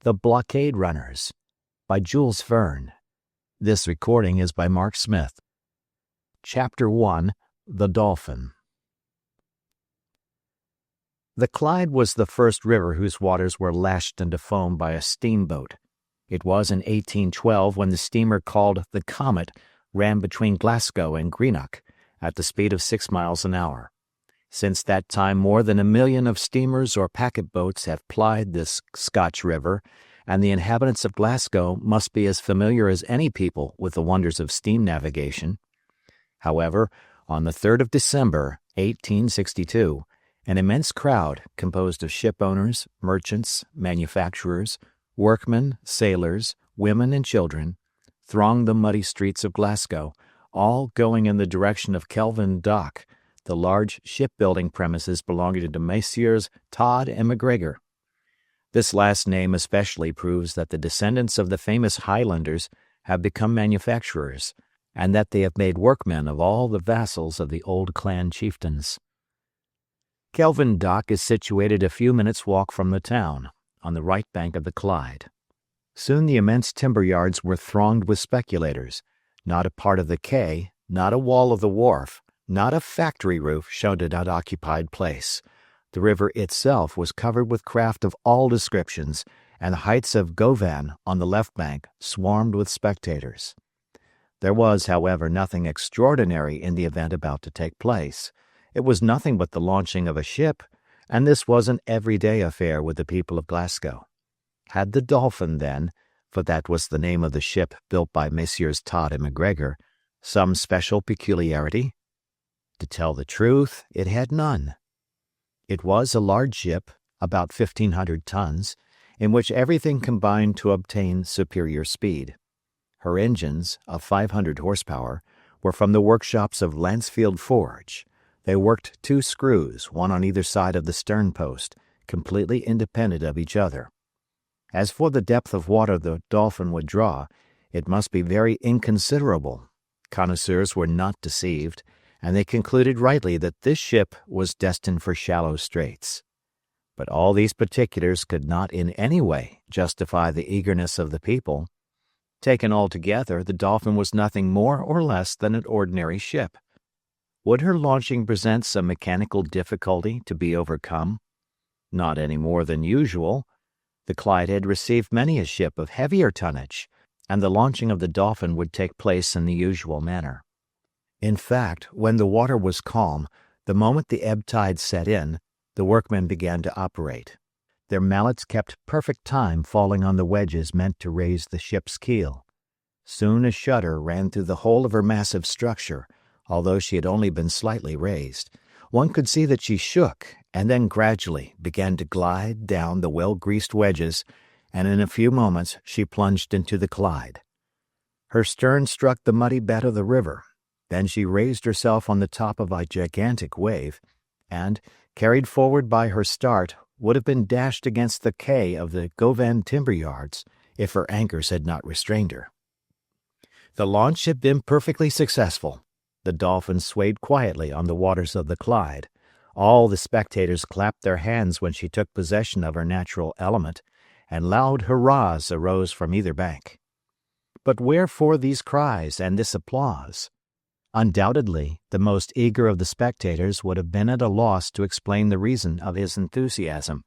The Blockade Runners by Jules Verne. This recording is by Mark Smith. Chapter 1. The Dolphin. The Clyde was the first river whose waters were lashed into foam by a steamboat. It was in 1812 when the steamer called the Comet ran between Glasgow and Greenock at the speed of 6 miles an hour. Since that time more than 1 million of steamers or packet boats have plied this Scotch river, and the inhabitants of Glasgow must be as familiar as any people with the wonders of steam navigation. However, on the 3rd of December, 1862, an immense crowd, composed of ship owners, merchants, manufacturers, workmen, sailors, women, and children, thronged the muddy streets of Glasgow, all going in the direction of Kelvin Dock, the large shipbuilding premises belonging to Messrs. Todd and MacGregor. This last name especially proves that the descendants of the famous Highlanders have become manufacturers, and that they have made workmen of all the vassals of the old clan chieftains. Kelvin Dock is situated a few minutes' walk from the town, on the right bank of the Clyde. Soon the immense timber yards were thronged with speculators. Not a part of the quay, not a wall of the wharf, not a factory roof showed an unoccupied place. The river itself was covered with craft of all descriptions, and the heights of Govan on the left bank swarmed with spectators. There was, however, nothing extraordinary in the event about to take place. It was nothing but the launching of a ship, and this was an everyday affair with the people of Glasgow. Had the Dolphin, then, for that was the name of the ship built by Messrs. Todd and MacGregor, some special peculiarity? To tell the truth, it had none. It was a large ship, about 1,500 tons, in which everything combined to obtain superior speed. Her engines, of 500 horsepower, were from the workshops of Lansfield Forge. They worked 2 screws, one on either side of the stern post, completely independent of each other. As for the depth of water the Dolphin would draw, it must be very inconsiderable. Connoisseurs were not deceived, and they concluded rightly that this ship was destined for shallow straits. But all these particulars could not in any way justify the eagerness of the people. Taken altogether, the Dolphin was nothing more or less than an ordinary ship. Would her launching present some mechanical difficulty to be overcome? Not any more than usual. The Clyde had received many a ship of heavier tonnage, and the launching of the Dolphin would take place in the usual manner. In fact, when the water was calm, the moment the ebb tide set in, the workmen began to operate. Their mallets kept perfect time falling on the wedges meant to raise the ship's keel. Soon a shudder ran through the whole of her massive structure, although she had only been slightly raised. One could see that she shook, and then gradually began to glide down the well-greased wedges, and in a few moments she plunged into the Clyde. Her stern struck the muddy bed of the river. Then she raised herself on the top of a gigantic wave, and, carried forward by her start, would have been dashed against the quay of the Govan timber yards if her anchors had not restrained her. The launch had been perfectly successful. The Dolphin swayed quietly on the waters of the Clyde. All the spectators clapped their hands when she took possession of her natural element, and loud hurrahs arose from either bank. But wherefore these cries and this applause? Undoubtedly, the most eager of the spectators would have been at a loss to explain the reason of his enthusiasm.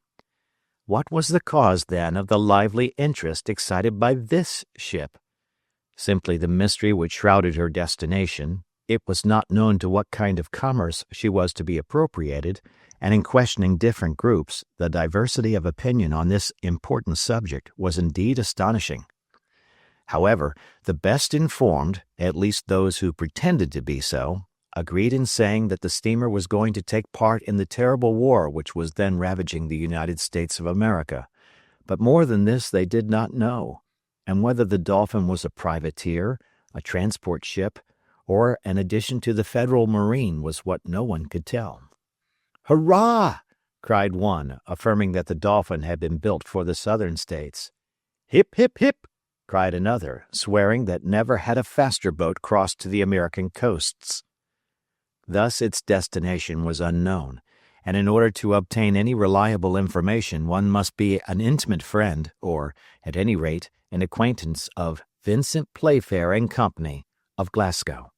What was the cause, then, of the lively interest excited by this ship? Simply the mystery which shrouded her destination. It was not known to what kind of commerce she was to be appropriated, and in questioning different groups, the diversity of opinion on this important subject was indeed astonishing. However, the best informed, at least those who pretended to be so, agreed in saying that the steamer was going to take part in the terrible war which was then ravaging the United States of America. But more than this they did not know, and whether the Dolphin was a privateer, a transport ship, or an addition to the Federal Marine was what no one could tell. "Hurrah!" cried one, affirming that the Dolphin had been built for the Southern States. "Hip, hip, hip!" cried another, swearing that never had a faster boat crossed to the American coasts. Thus its destination was unknown, and in order to obtain any reliable information one must be an intimate friend or, at any rate, an acquaintance of Vincent Playfair and Company, of Glasgow.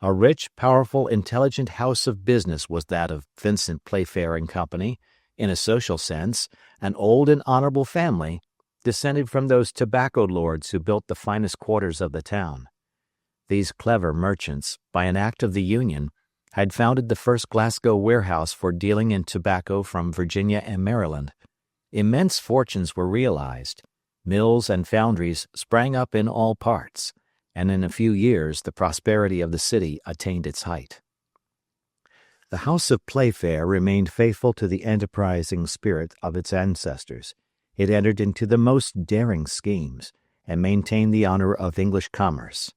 A rich, powerful, intelligent house of business was that of Vincent Playfair and Company, in a social sense, an old and honorable family, descended from those tobacco lords who built the finest quarters of the town. These clever merchants, by an act of the Union, had founded the first Glasgow warehouse for dealing in tobacco from Virginia and Maryland. Immense fortunes were realized. Mills and foundries sprang up in all parts, and in a few years the prosperity of the city attained its height. The house of Playfair remained faithful to the enterprising spirit of its ancestors. It entered into the most daring schemes, and maintained the honor of English commerce.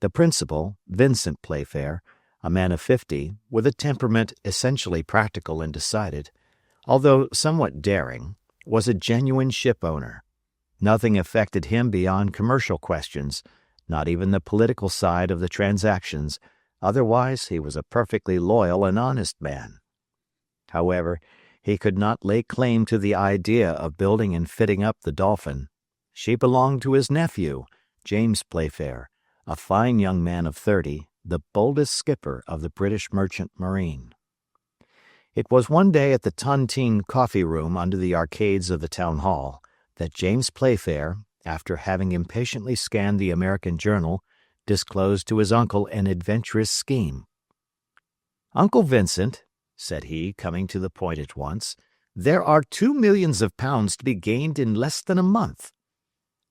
The principal, Vincent Playfair, a man of 50, with a temperament essentially practical and decided, although somewhat daring, was a genuine ship-owner. Nothing affected him beyond commercial questions, not even the political side of the transactions. Otherwise he was a perfectly loyal and honest man. However, he could not lay claim to the idea of building and fitting up the Dolphin. She belonged to his nephew, James Playfair, a fine young man of 30, the boldest skipper of the British merchant marine. It was one day at the Tontine coffee room under the arcades of the town hall that James Playfair, after having impatiently scanned the American journal, disclosed to his uncle an adventurous scheme. "Uncle Vincent," said he, coming to the point at once, "there are 2 millions of pounds to be gained in less than a month."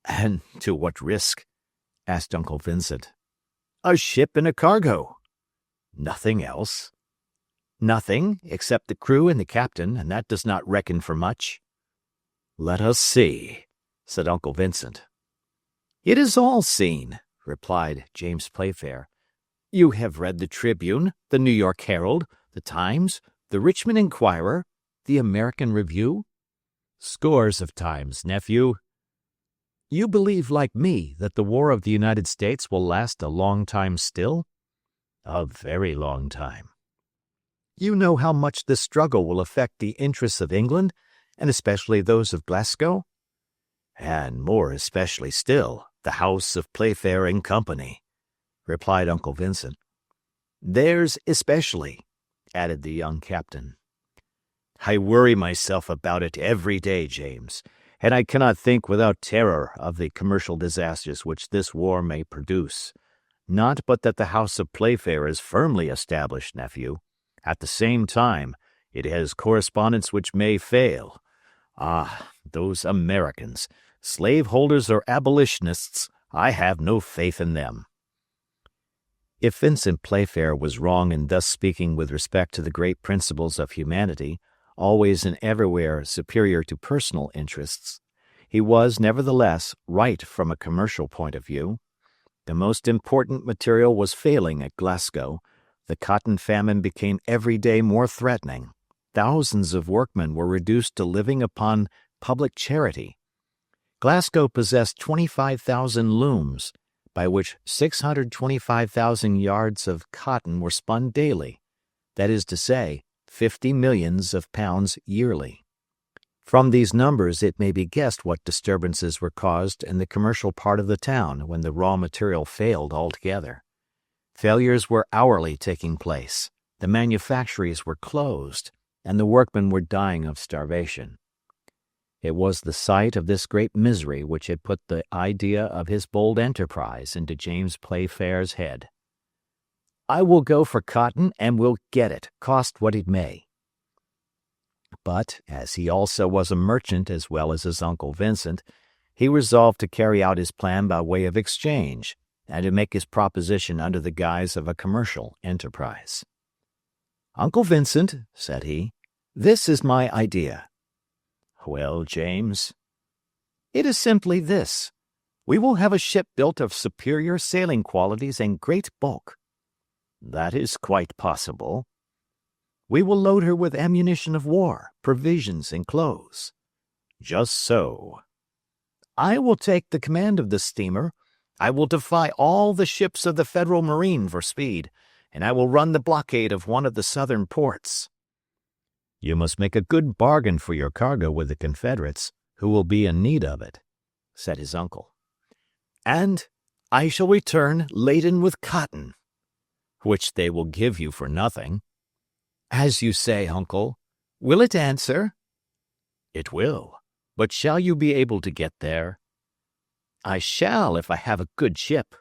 "And to what risk?" asked Uncle Vincent. "A ship and a cargo." "Nothing else?" "Nothing, except the crew and the captain, and that does not reckon for much." "Let us see," said Uncle Vincent. "It is all seen," replied James Playfair. "You have read the Tribune, the New York Herald, the Times, the Richmond Enquirer, the American Review?" "Scores of times, nephew." "You believe, like me, that the war of the United States will last a long time still?" "A very long time." "You know how much this struggle will affect the interests of England, and especially those of Glasgow?" "And more especially still, the house of Playfair and Company," replied Uncle Vincent. "Theirs especially," added the young captain. "I worry myself about it every day, James, and I cannot think without terror of the commercial disasters which this war may produce. Not but that the house of Playfair is firmly established, nephew. At the same time, it has correspondents which may fail. Ah, those Americans, slaveholders or abolitionists, I have no faith in them." If Vincent Playfair was wrong in thus speaking with respect to the great principles of humanity, always and everywhere superior to personal interests, he was, nevertheless, right from a commercial point of view. The most important material was failing at Glasgow. The cotton famine became every day more threatening. Thousands of workmen were reduced to living upon public charity. Glasgow possessed 25,000 looms, by which 625,000 yards of cotton were spun daily, that is to say, 50 millions of pounds yearly. From these numbers it may be guessed what disturbances were caused in the commercial part of the town when the raw material failed altogether. Failures were hourly taking place, the manufactories were closed, and the workmen were dying of starvation. It was the sight of this great misery which had put the idea of his bold enterprise into James Playfair's head. "I will go for cotton and will get it, cost what it may." But, as he also was a merchant as well as his Uncle Vincent, he resolved to carry out his plan by way of exchange, and to make his proposition under the guise of a commercial enterprise. "Uncle Vincent," said he, "this is my idea." "Well, James?" "It is simply this. We will have a ship built of superior sailing qualities and great bulk." "That is quite possible." "We will load her with ammunition of war, provisions, and clothes." "Just so." "I will take the command of this steamer. I will defy all the ships of the Federal Marine for speed, and I will run the blockade of one of the southern ports." You must make a good bargain for your cargo with the Confederates, who will be in need of it," said his uncle. "And I shall return laden with cotton." "Which they will give you for nothing." "As you say, uncle. Will it answer?" "It will. But shall you be able to get there?" "I shall if I have a good ship."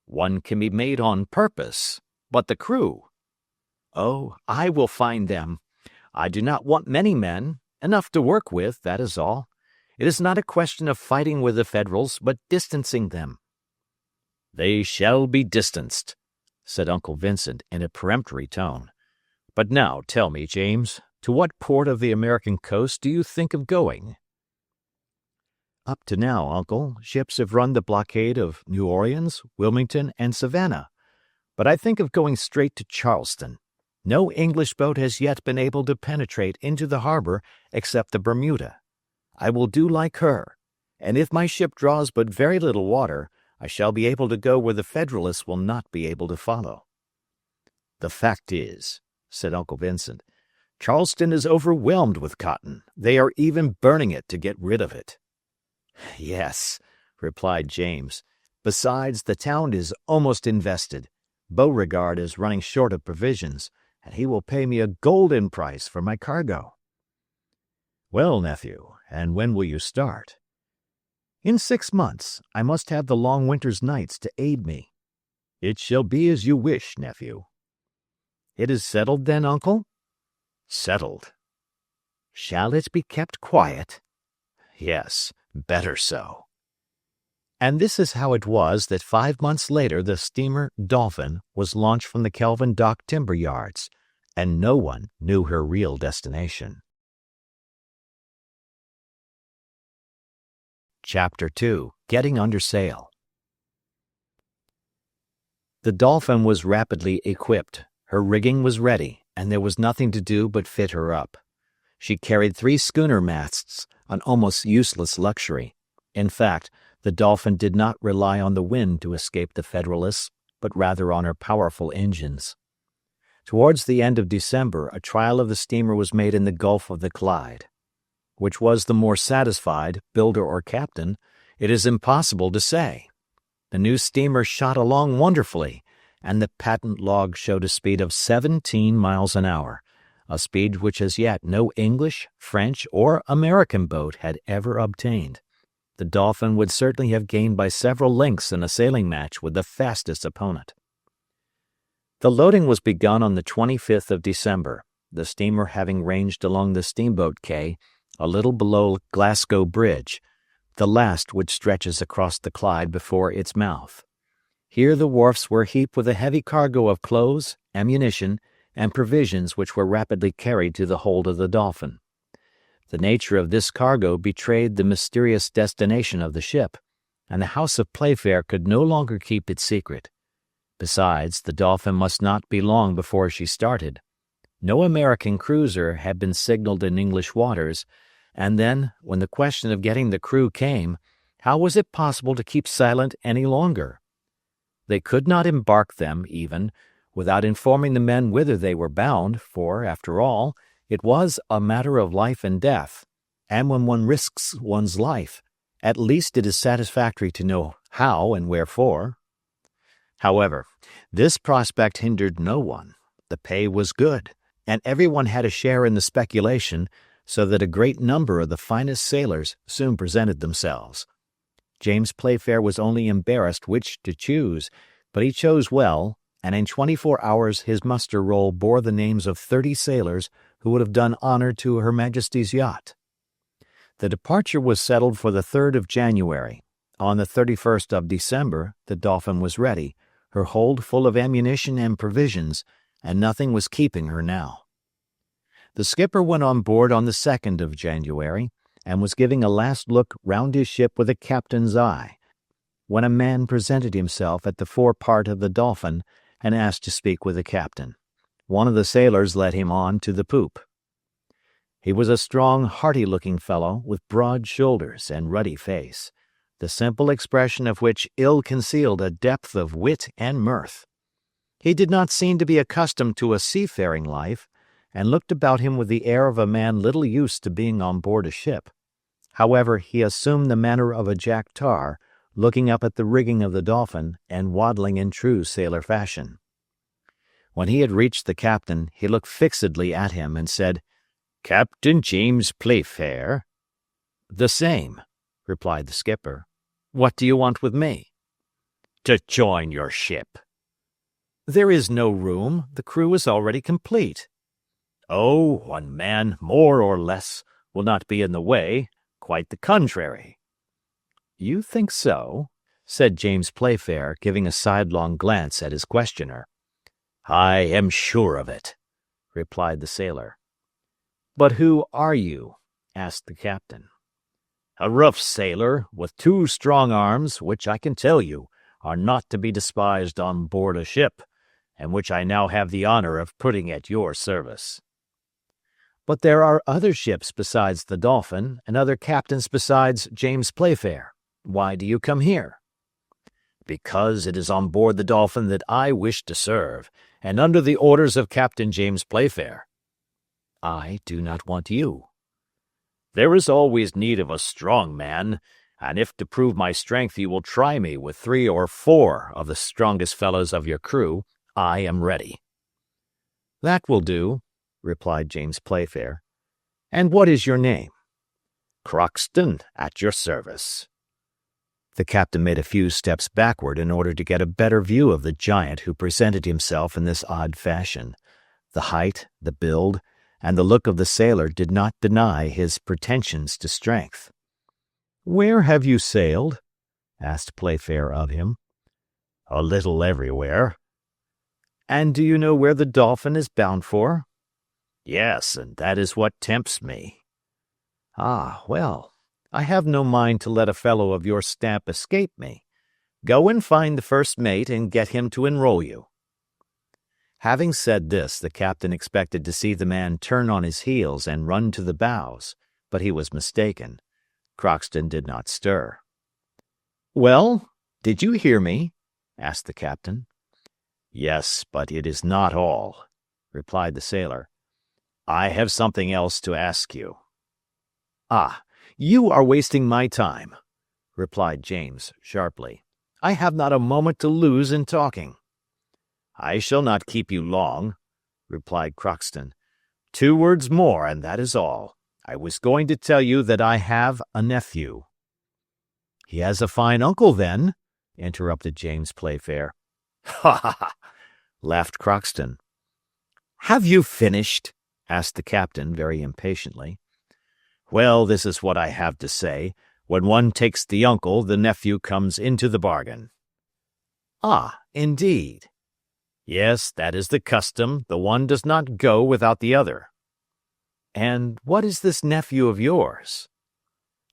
"One can be made on purpose. But the crew?" "Oh, I will find them. I do not want many men, enough to work with, that is all. It is not a question of fighting with the Federals, but distancing them." "They shall be distanced," said Uncle Vincent in a peremptory tone. "But now tell me, James, to what port of the American coast do you think of going?" "Up to now, Uncle, ships have run the blockade of New Orleans, Wilmington, and Savannah. But I think of going straight to Charleston. No English boat has yet been able to penetrate into the harbor except the Bermuda. I will do like her, and if my ship draws but very little water, I shall be able to go where the Federalists will not be able to follow." "The fact is," said Uncle Vincent, "Charleston is overwhelmed with cotton. They are even burning it to get rid of it." "Yes," replied James. "Besides, the town is almost invested. Beauregard is running short of provisions, and he will pay me a golden price for my cargo." "Well, nephew, and when will you start?" "In 6 months. I must have the long winter's nights to aid me." "It shall be as you wish, nephew." "It is settled then, uncle?" "Settled." "Shall it be kept quiet?" "Yes, better so." And this is how it was that 5 months later the steamer Dolphin was launched from the Kelvin Dock timber yards, and no one knew her real destination. Chapter 2. Getting Under Sail. The Dolphin was rapidly equipped. Her rigging was ready, and there was nothing to do but fit her up. She carried 3 schooner masts, an almost useless luxury. In fact, the Dolphin did not rely on the wind to escape the Federalists, but rather on her powerful engines. Towards the end of December a trial of the steamer was made in the Gulf of the Clyde. Which was the more satisfied, builder or captain, it is impossible to say. The new steamer shot along wonderfully, and the patent log showed a speed of 17 miles an hour, a speed which as yet no English, French, or American boat had ever obtained. The Dolphin would certainly have gained by several lengths in a sailing match with the fastest opponent. The loading was begun on the 25th of December, the steamer having ranged along the steamboat quay a little below Glasgow Bridge, the last which stretches across the Clyde before its mouth. Here the wharfs were heaped with a heavy cargo of clothes, ammunition, and provisions which were rapidly carried to the hold of the Dolphin. The nature of this cargo betrayed the mysterious destination of the ship, and the house of Playfair could no longer keep its secret. Besides, the Dolphin must not be long before she started. No American cruiser had been signaled in English waters, and then, when the question of getting the crew came, how was it possible to keep silent any longer? They could not embark them, even, without informing the men whither they were bound, for, after all, it was a matter of life and death, and when one risks one's life, at least it is satisfactory to know how and wherefore. However, this prospect hindered no one. The pay was good, and everyone had a share in the speculation, so that a great number of the finest sailors soon presented themselves. James Playfair was only embarrassed which to choose, but he chose well, and in 24 hours his muster roll bore the names of 30 sailors who would have done honor to Her Majesty's yacht. The departure was settled for the 3rd of January. On the 31st of December the Dolphin was ready, her hold full of ammunition and provisions, and nothing was keeping her now. The skipper went on board on the 2nd of January, and was giving a last look round his ship with a captain's eye, when a man presented himself at the forepart of the Dolphin and asked to speak with the captain. One of the sailors led him on to the poop. He was a strong, hearty-looking fellow, with broad shoulders and ruddy face, the simple expression of which ill concealed a depth of wit and mirth. He did not seem to be accustomed to a seafaring life, and looked about him with the air of a man little used to being on board a ship. However, he assumed the manner of a Jack Tar, looking up at the rigging of the Dolphin and waddling in true sailor fashion. When he had reached the captain, he looked fixedly at him and said, "Captain James Playfair?" "The same," replied the skipper. "What do you want with me?" "To join your ship." "There is no room. The crew is already complete." "Oh, one man, more or less, will not be in the way. Quite the contrary." "You think so?" said James Playfair, giving a sidelong glance at his questioner. "I am sure of it," replied the sailor. "But who are you?" asked the captain. "A rough sailor, with 2 strong arms, which I can tell you are not to be despised on board a ship, and which I now have the honor of putting at your service." "But there are other ships besides the Dolphin, and other captains besides James Playfair. Why do you come here?" "Because it is on board the Dolphin that I wish to serve, and under the orders of Captain James Playfair." "I do not want you." "There is always need of a strong man, and if to prove my strength you will try me with 3 or 4 of the strongest fellows of your crew, I am ready." "That will do," replied James Playfair. "And what is your name?" "Crockston, at your service." The captain made a few steps backward in order to get a better view of the giant who presented himself in this odd fashion. The height, the build, and the look of the sailor did not deny his pretensions to strength. "Where have you sailed?" asked Playfair of him. "A little everywhere." "And do you know where the Dolphin is bound for?" "Yes, and that is what tempts me." "Ah, well, I have no mind to let a fellow of your stamp escape me. Go and find the first mate and get him to enroll you." Having said this, the captain expected to see the man turn on his heels and run to the bows, but he was mistaken. Crockston did not stir. "Well, did you hear me?" asked the captain. "Yes, but it is not all," replied the sailor. "I have something else to ask you." "Ah, you are wasting my time," replied James sharply. "I have not a moment to lose in talking." "I shall not keep you long," replied Crockston. 2 words more, and that is all. I was going to tell you that I have a nephew." "He has a fine uncle, then," interrupted James Playfair. "Ha, ha, ha!" laughed Crockston. "Have you finished?" asked the captain very impatiently. "Well, this is what I have to say. When one takes the uncle, the nephew comes into the bargain." "Ah, indeed." "Yes, that is the custom. The one does not go without the other." "And what is this nephew of yours?"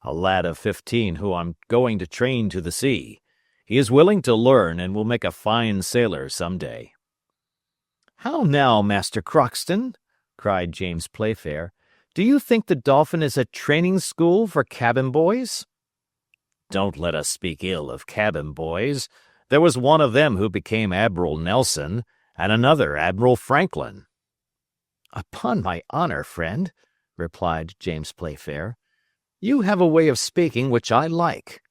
"A lad of 15 whom I'm going to train to the sea. He is willing to learn and will make a fine sailor some day." "How now, Master Crockston?" cried James Playfair. "Do you think the Dolphin is a training school for cabin boys?" "Don't let us speak ill of cabin boys. There was one of them who became Admiral Nelson, and another Admiral Franklin." "Upon my honor, friend," replied James Playfair, "you have a way of speaking which I like.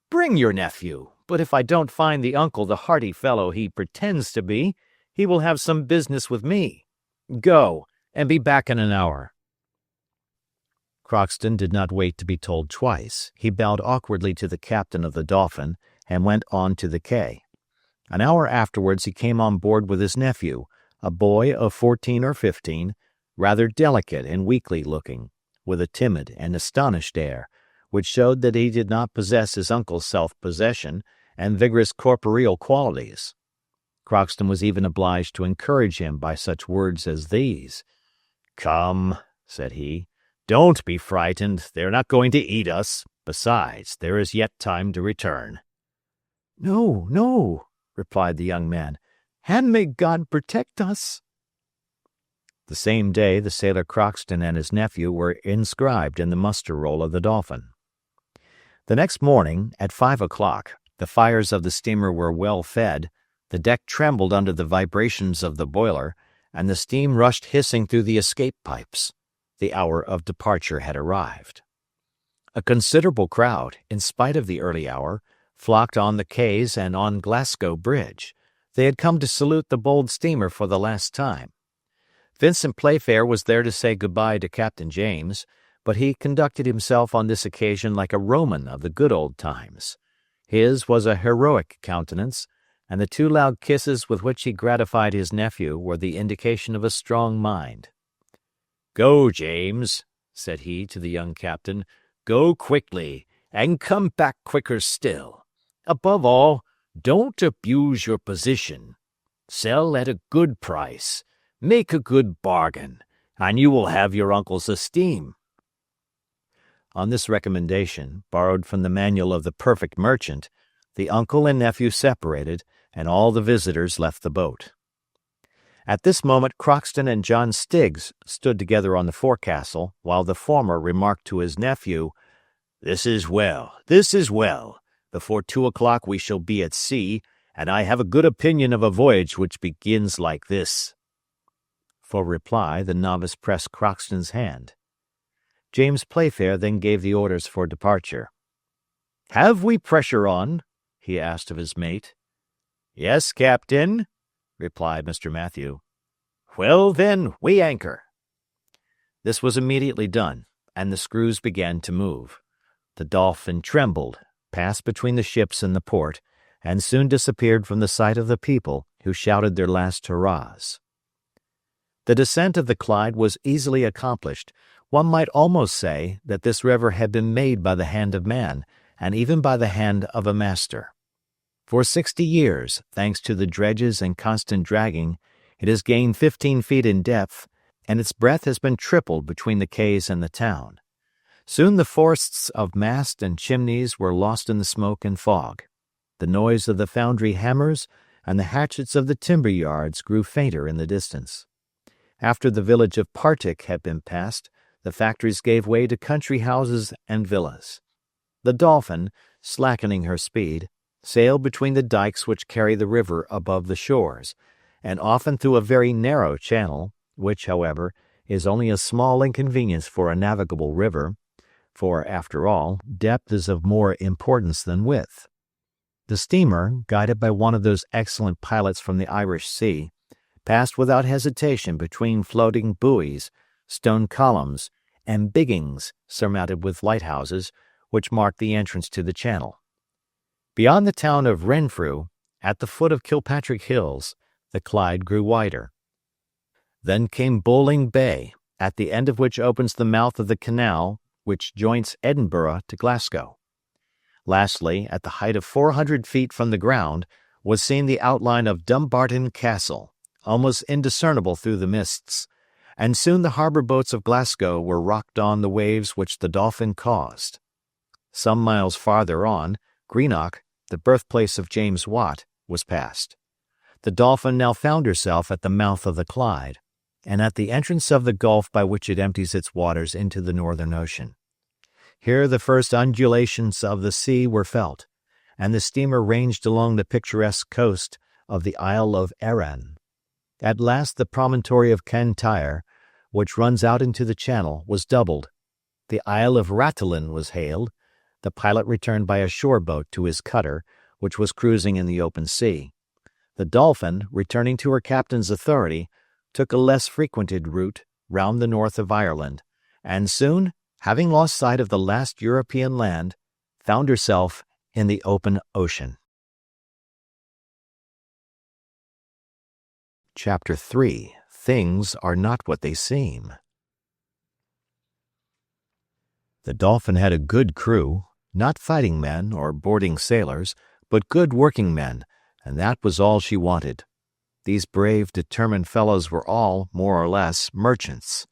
Bring your nephew, but if I don't find the uncle the hearty fellow he pretends to be, he will have some business with me. Go, and be back in an hour." Crockston did not wait to be told twice. He bowed awkwardly to the captain of the Dolphin and went on to the quay. An hour afterwards he came on board with his nephew, a boy of 14 or 15, rather delicate and weakly looking, with a timid and astonished air, which showed that he did not possess his uncle's self-possession and vigorous corporeal qualities. Crockston was even obliged to encourage him by such words as these. "Come," said he, "don't be frightened. They are not going to eat us. Besides, there is yet time to return." "No, no," replied the young man, "and may God protect us." The same day the sailor Crockston and his nephew were inscribed in the muster roll of the Dolphin. The next morning, at 5 o'clock, the fires of the steamer were well fed, the deck trembled under the vibrations of the boiler, and the steam rushed hissing through the escape pipes. The hour of departure had arrived. A considerable crowd, in spite of the early hour, flocked on the quays and on Glasgow Bridge. They had come to salute the bold steamer for the last time. Vincent Playfair was there to say good-bye to Captain James, but he conducted himself on this occasion like a Roman of the good old times. His was a heroic countenance, and the 2 loud kisses with which he gratified his nephew were the indication of a strong mind. "Go, James," said he to the young captain. "Go quickly, and come back quicker still. Above all, don't abuse your position. Sell at a good price. Make a good bargain, and you will have your uncle's esteem." On this recommendation, borrowed from the manual of the perfect merchant, the uncle and nephew separated, and all the visitors left the boat. At this moment Crockston and John Stiggs stood together on the forecastle, while the former remarked to his nephew, "This is well, this is well. Before 2 o'clock we shall be at sea, and I have a good opinion of a voyage which begins like this." For reply the novice pressed Crockston's hand. James Playfair then gave the orders for departure. "Have we pressure on?" he asked of his mate. "Yes, Captain," replied Mr. Mathew. "Well, then, we anchor." This was immediately done, and the screws began to move. The Dolphin trembled, passed between the ships in the port, and soon disappeared from the sight of the people, who shouted their last hurrahs. The descent of the Clyde was easily accomplished. One might almost say that this river had been made by the hand of man, and even by the hand of a master. For 60 years, thanks to the dredges and constant dragging, it has gained 15 feet in depth, and its breadth has been tripled between the quays and the town. Soon the forests of mast and chimneys were lost in the smoke and fog. The noise of the foundry hammers and the hatchets of the timber yards grew fainter in the distance. After the village of Partick had been passed, the factories gave way to country houses and villas. The Dolphin, slackening her speed, sailed between the dikes which carry the river above the shores, and often through a very narrow channel, which, however, is only a small inconvenience for a navigable river, for, after all, depth is of more importance than width. The steamer, guided by one of those excellent pilots from the Irish Sea, passed without hesitation between floating buoys, stone columns, and biggings surmounted with lighthouses, which marked the entrance to the channel. Beyond the town of Renfrew, at the foot of Kilpatrick Hills, the Clyde grew wider. Then came Bowling Bay, at the end of which opens the mouth of the canal which joins Edinburgh to Glasgow. Lastly, at the height of 400 feet from the ground, was seen the outline of Dumbarton Castle, almost indiscernible through the mists, and soon the harbor boats of Glasgow were rocked on the waves which the Dolphin caused. Some miles farther on, Greenock, the birthplace of James Watt, was passed. The Dolphin now found herself at the mouth of the Clyde, and at the entrance of the gulf by which it empties its waters into the Northern Ocean. Here the first undulations of the sea were felt, and the steamer ranged along the picturesque coast of the Isle of Arran. At last the promontory of Cantyre, which runs out into the channel, was doubled. The Isle of Rathlin was hailed. The pilot returned by a shore boat to his cutter, which was cruising in the open sea. The Dolphin, returning to her captain's authority, took a less frequented route round the north of Ireland, and soon, having lost sight of the last European land, found herself in the open ocean. Chapter 3. Things are not what they seem. The Dolphin had a good crew, not fighting men or boarding sailors, but good working men, and that was all she wanted. These brave, determined fellows were all, more or less, merchants.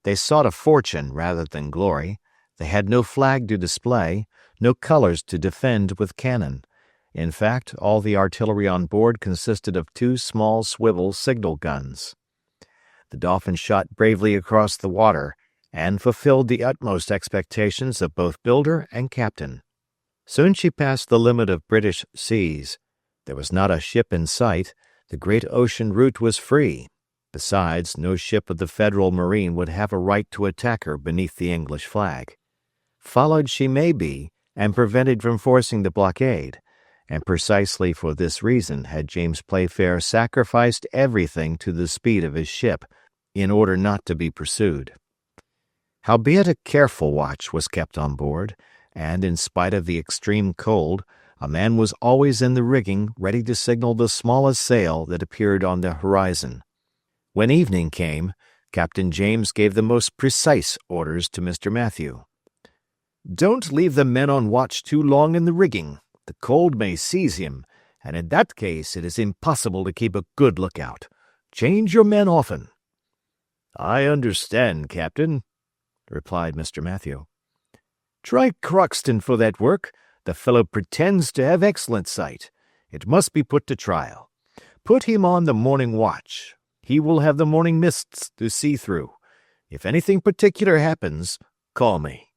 They sought a fortune rather than glory. They had no flag to display, no colors to defend with cannon. In fact, all the artillery on board consisted of 2 small swivel signal guns. The Dolphin shot bravely across the water, and fulfilled the utmost expectations of both builder and captain. Soon she passed the limit of British seas. There was not a ship in sight. The great ocean route was free. Besides, no ship of the Federal Marine would have a right to attack her beneath the English flag. Followed she may be, and prevented from forcing the blockade, and precisely for this reason had James Playfair sacrificed everything to the speed of his ship, in order not to be pursued. Howbeit a careful watch was kept on board, and in spite of the extreme cold, a man was always in the rigging ready to signal the smallest sail that appeared on the horizon. When evening came, Captain James gave the most precise orders to Mr. Matthew. "Don't leave the men on watch too long in the rigging. The cold may seize him, and in that case it is impossible to keep a good lookout. Change your men often." "I understand, Captain," replied Mr. Matthew. "Try Crockston for that work. The fellow pretends to have excellent sight. It must be put to trial. Put him on the morning watch. He will have the morning mists to see through. If anything particular happens, call me."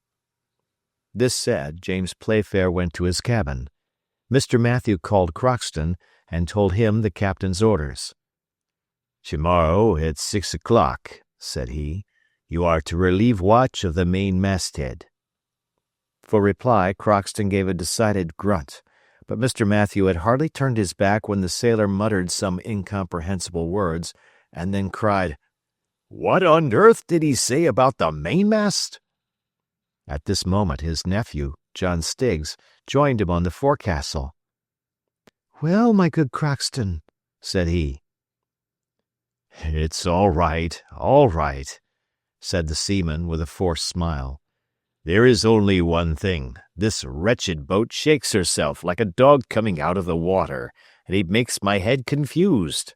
This said, James Playfair went to his cabin. Mr. Matthew called Crockston and told him the captain's orders. "Tomorrow at 6 o'clock," said he, "you are to relieve watch of the main masthead." For reply, Crockston gave a decided grunt, but Mr. Matthew had hardly turned his back when the sailor muttered some incomprehensible words, and then cried, "What on earth did he say about the mainmast?" At this moment his nephew, John Stiggs, joined him on the forecastle. "Well, my good Crockston," said he. "It's all right, said the seaman with a forced smile. "There is only one thing. This wretched boat shakes herself like a dog coming out of the water, and it makes my head confused."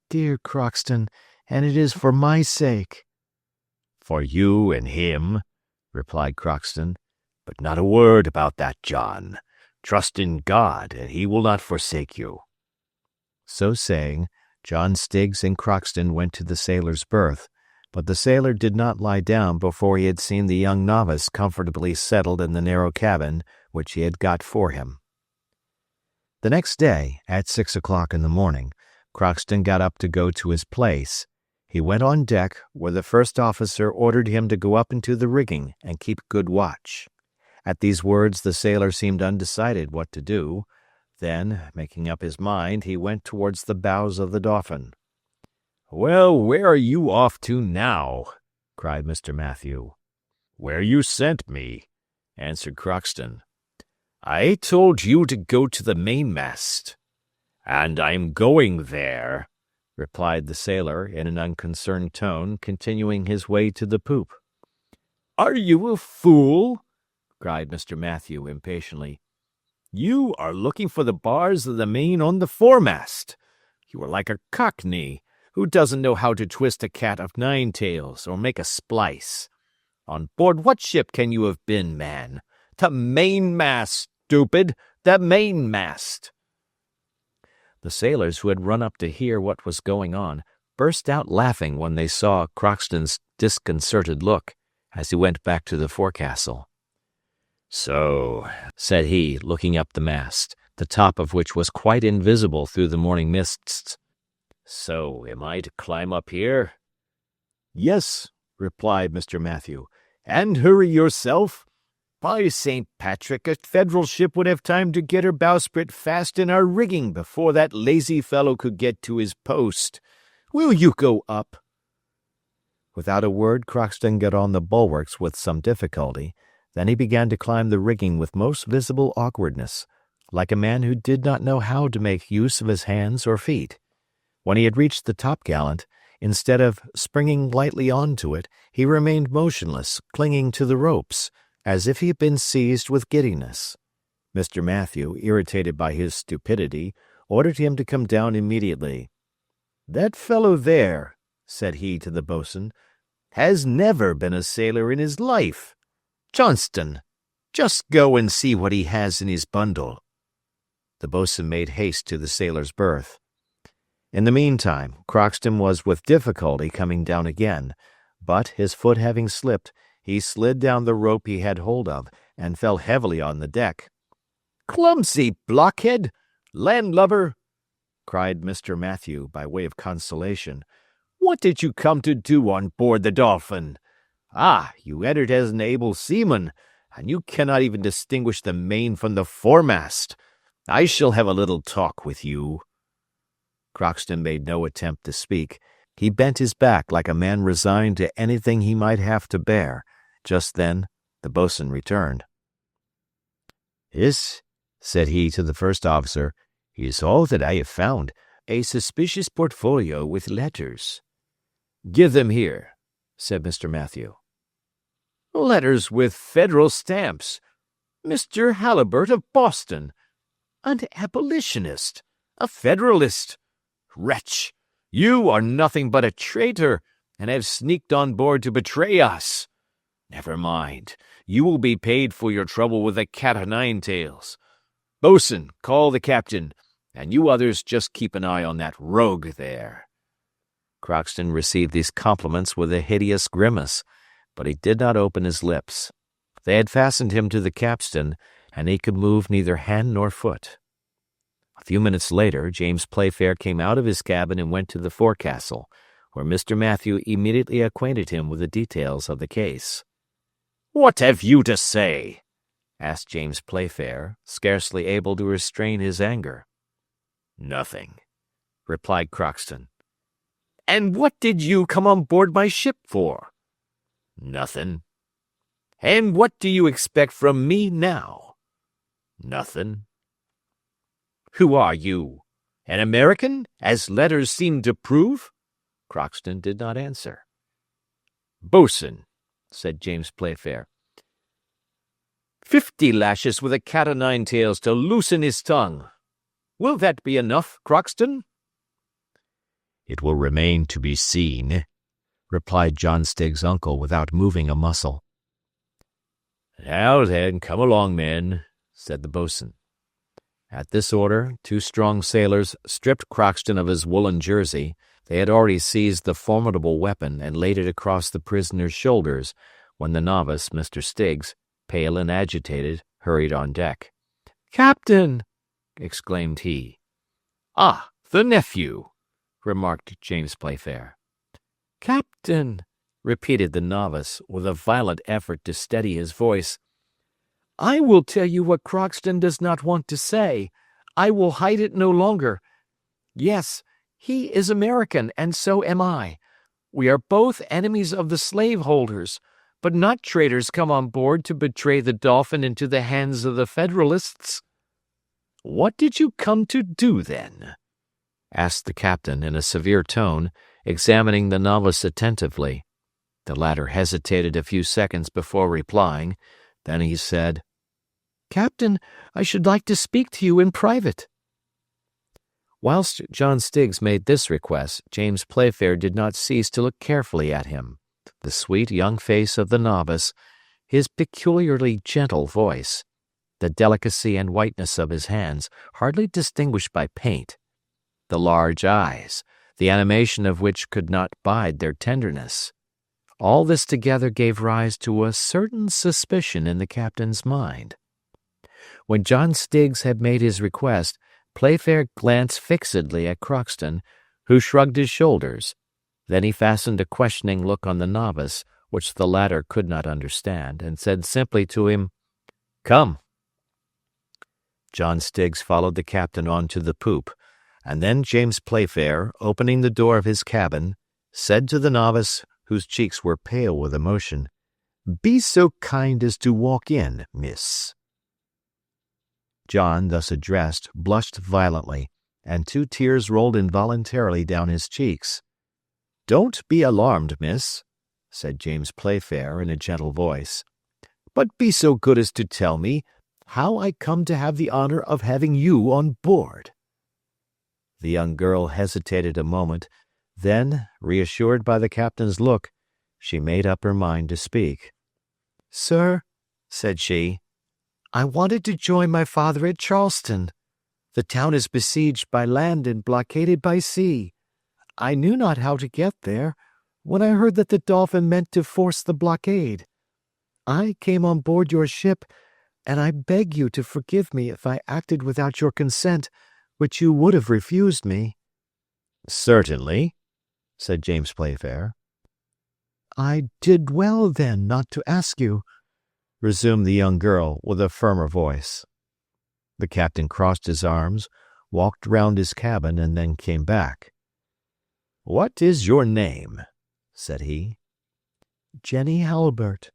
"Dear Crockston, and it is for my sake." "For you and him," replied Crockston, "but not a word about that, John. Trust in God, and he will not forsake you." So saying, John Stiggs and Crockston went to the sailor's berth, but the sailor did not lie down before he had seen the young novice comfortably settled in the narrow cabin which he had got for him. The next day, at 6 o'clock in the morning, Crockston got up to go to his place. He went on deck, where the first officer ordered him to go up into the rigging and keep good watch. At these words the sailor seemed undecided what to do. Then, making up his mind, he went towards the bows of the Dolphin. "Well, where are you off to now?" cried Mr. Matthew. "Where you sent me," answered Crockston. "I told you to go to the mainmast." "And I'm going there," replied the sailor in an unconcerned tone, continuing his way to the poop. "Are you a fool?" cried Mr. Matthew impatiently. "You are looking for the bars of the main on the foremast. You are like a cockney who doesn't know how to twist a cat of nine tails or make a splice. On board what ship can you have been, man? The mainmast, stupid! The mainmast!" The sailors, who had run up to hear what was going on, burst out laughing when they saw Crockston's disconcerted look as he went back to the forecastle. "So," said he, looking up the mast, the top of which was quite invisible through the morning mists. "So am I to climb up here?" "Yes," replied Mr. Matthew, "and hurry yourself. By St. Patrick, a Federal ship would have time to get her bowsprit fast in our rigging before that lazy fellow could get to his post. Will you go up?" Without a word, Crockston got on the bulwarks with some difficulty. Then he began to climb the rigging with most visible awkwardness, like a man who did not know how to make use of his hands or feet. When he had reached the topgallant, instead of springing lightly onto it, he remained motionless, clinging to the ropes, as if he had been seized with giddiness. Mr. Matthew, irritated by his stupidity, ordered him to come down immediately. "That fellow there," said he to the boatswain, "has never been a sailor in his life. Johnston, just go and see what he has in his bundle." The boatswain made haste to the sailor's berth. In the meantime, Crockston was with difficulty coming down again, but, his foot having slipped, he slid down the rope he had hold of, and fell heavily on the deck. "Clumsy blockhead! Landlubber!" cried Mr. Matthew by way of consolation. What did you come to do on board the Dolphin? Ah, you entered as an able seaman, and you cannot even distinguish the main from the foremast. I shall have a little talk with you." Crockston made no attempt to speak. He bent his back like a man resigned to anything he might have to bear. Just then the boatswain returned. "This," said he to the first officer, "is all that I have found, a suspicious portfolio with letters." "Give them here," said Mr. Matthew. "Letters with Federal stamps. Mr. Halliburtt of Boston. An abolitionist. A Federalist. Wretch, you are nothing but a traitor, and have sneaked on board to betray us. Never mind, you will be paid for your trouble with the cat-o'-nine-tails. Boatswain, call the captain, and you others just keep an eye on that rogue there." Crockston received these compliments with a hideous grimace, but he did not open his lips. They had fastened him to the capstan, and he could move neither hand nor foot. A few minutes later, James Playfair came out of his cabin and went to the forecastle, where Mr. Matthew immediately acquainted him with the details of the case. "What have you to say?" asked James Playfair, scarcely able to restrain his anger. "Nothing," replied Crockston. "And what did you come on board my ship for?" "Nothing." "And what do you expect from me now?" "Nothing." "Who are you? An American, as letters seem to prove?" Crockston did not answer. "Boatswain," said James Playfair, 50 lashes with a cat-o'-nine-tails to loosen his tongue. Will that be enough, Crockston?" "It will remain to be seen," replied John Stiggs' uncle without moving a muscle. "Now then, come along, men," said the boatswain. At this order, 2 strong sailors stripped Crockston of his woolen jersey. They had already seized the formidable weapon and laid it across the prisoner's shoulders when the novice, Mr. Stiggs, pale and agitated, hurried on deck. "Captain!" exclaimed he. "Ah, the nephew!" remarked James Playfair. "Captain!" repeated the novice, with a violent effort to steady his voice. "I will tell you what Crockston does not want to say. I will hide it no longer. Yes, he is American, and so am I. We are both enemies of the slaveholders, but not traitors come on board to betray the Dolphin into the hands of the Federalists." "What did you come to do, then?" asked the captain in a severe tone, examining the novice attentively. The latter hesitated a few seconds before replying. Then he said, "Captain, I should like to speak to you in private." Whilst John Stiggs made this request, James Playfair did not cease to look carefully at him. The sweet young face of the novice, his peculiarly gentle voice, the delicacy and whiteness of his hands, hardly distinguished by paint, the large eyes, the animation of which could not bide their tenderness. All this together gave rise to a certain suspicion in the captain's mind. When John Stiggs had made his request, Playfair glanced fixedly at Crockston, who shrugged his shoulders. Then he fastened a questioning look on the novice, which the latter could not understand, and said simply to him, "Come." John Stiggs followed the captain on to the poop, and then James Playfair, opening the door of his cabin, said to the novice, whose cheeks were pale with emotion, "Be so kind as to walk in, miss." John, thus addressed, blushed violently, and 2 tears rolled involuntarily down his cheeks. "Don't be alarmed, miss," said James Playfair in a gentle voice, "but be so good as to tell me how I come to have the honor of having you on board." The young girl hesitated a moment. Then, reassured by the captain's look, she made up her mind to speak. "Sir," said she, "I wanted to join my father at Charleston. The town is besieged by land and blockaded by sea. I knew not how to get there, when I heard that the Dolphin meant to force the blockade. I came on board your ship, and I beg you to forgive me if I acted without your consent, which you would have refused me." "Certainly," said James Playfair. "I did well, then, not to ask you," resumed the young girl with a firmer voice. The captain crossed his arms, walked round his cabin, and then came back. "What is your name?" said he. "Jenny Halbert."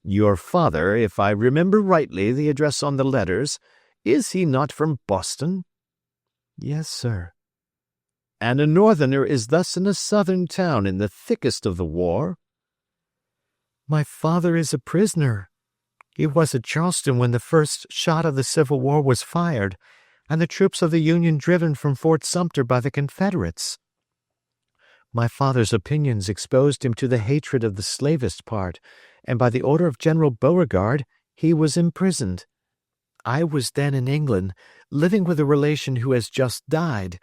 "Your father, if I remember rightly the address on the letters, is he not from Boston?" "Yes, sir." "And a northerner is thus in a southern town in the thickest of the war?" "My father is a prisoner. He was at Charleston when the first shot of the Civil War was fired, and the troops of the Union driven from Fort Sumter by the Confederates. My father's opinions exposed him to the hatred of the slavist part, and by the order of General Beauregard he was imprisoned. I was then in England, living with a relation who has just died,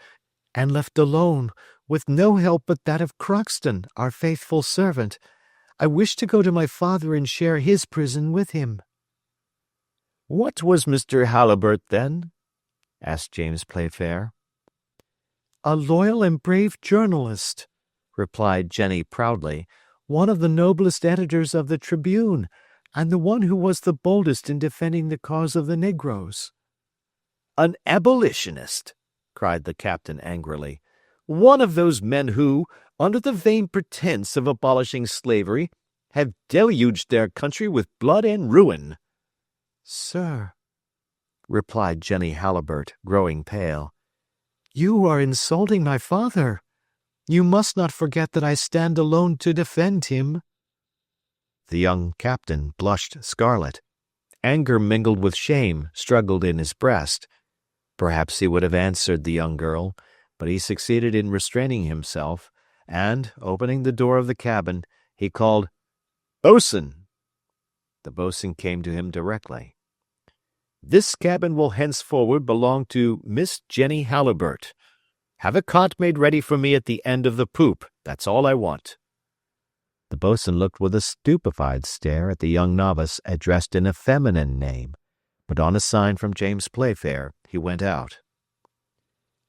and left alone, with no help but that of Crockston, our faithful servant. I wished to go to my father and share his prison with him." "What was Mr. Halibert then?" asked James Playfair. "A loyal and brave journalist," replied Jenny proudly, "one of the noblest editors of the Tribune, and the one who was the boldest in defending the cause of the negroes." "An abolitionist!" cried the captain angrily. "One of those men who, under the vain pretense of abolishing slavery, have deluged their country with blood and ruin." "Sir," replied Jenny Halibert, growing pale, "you are insulting my father. You must not forget that I stand alone to defend him." The young captain blushed scarlet. Anger mingled with shame struggled in his breast. Perhaps he would have answered the young girl, but he succeeded in restraining himself, and, opening the door of the cabin, he called, "Boatswain!" The boatswain came to him directly. "This cabin will henceforward belong to Miss Jenny Halibert. Have a cot made ready for me at the end of the poop. That's all I want." The boatswain looked with a stupefied stare at the young novice addressed in a feminine name, but on a sign from James Playfair he went out.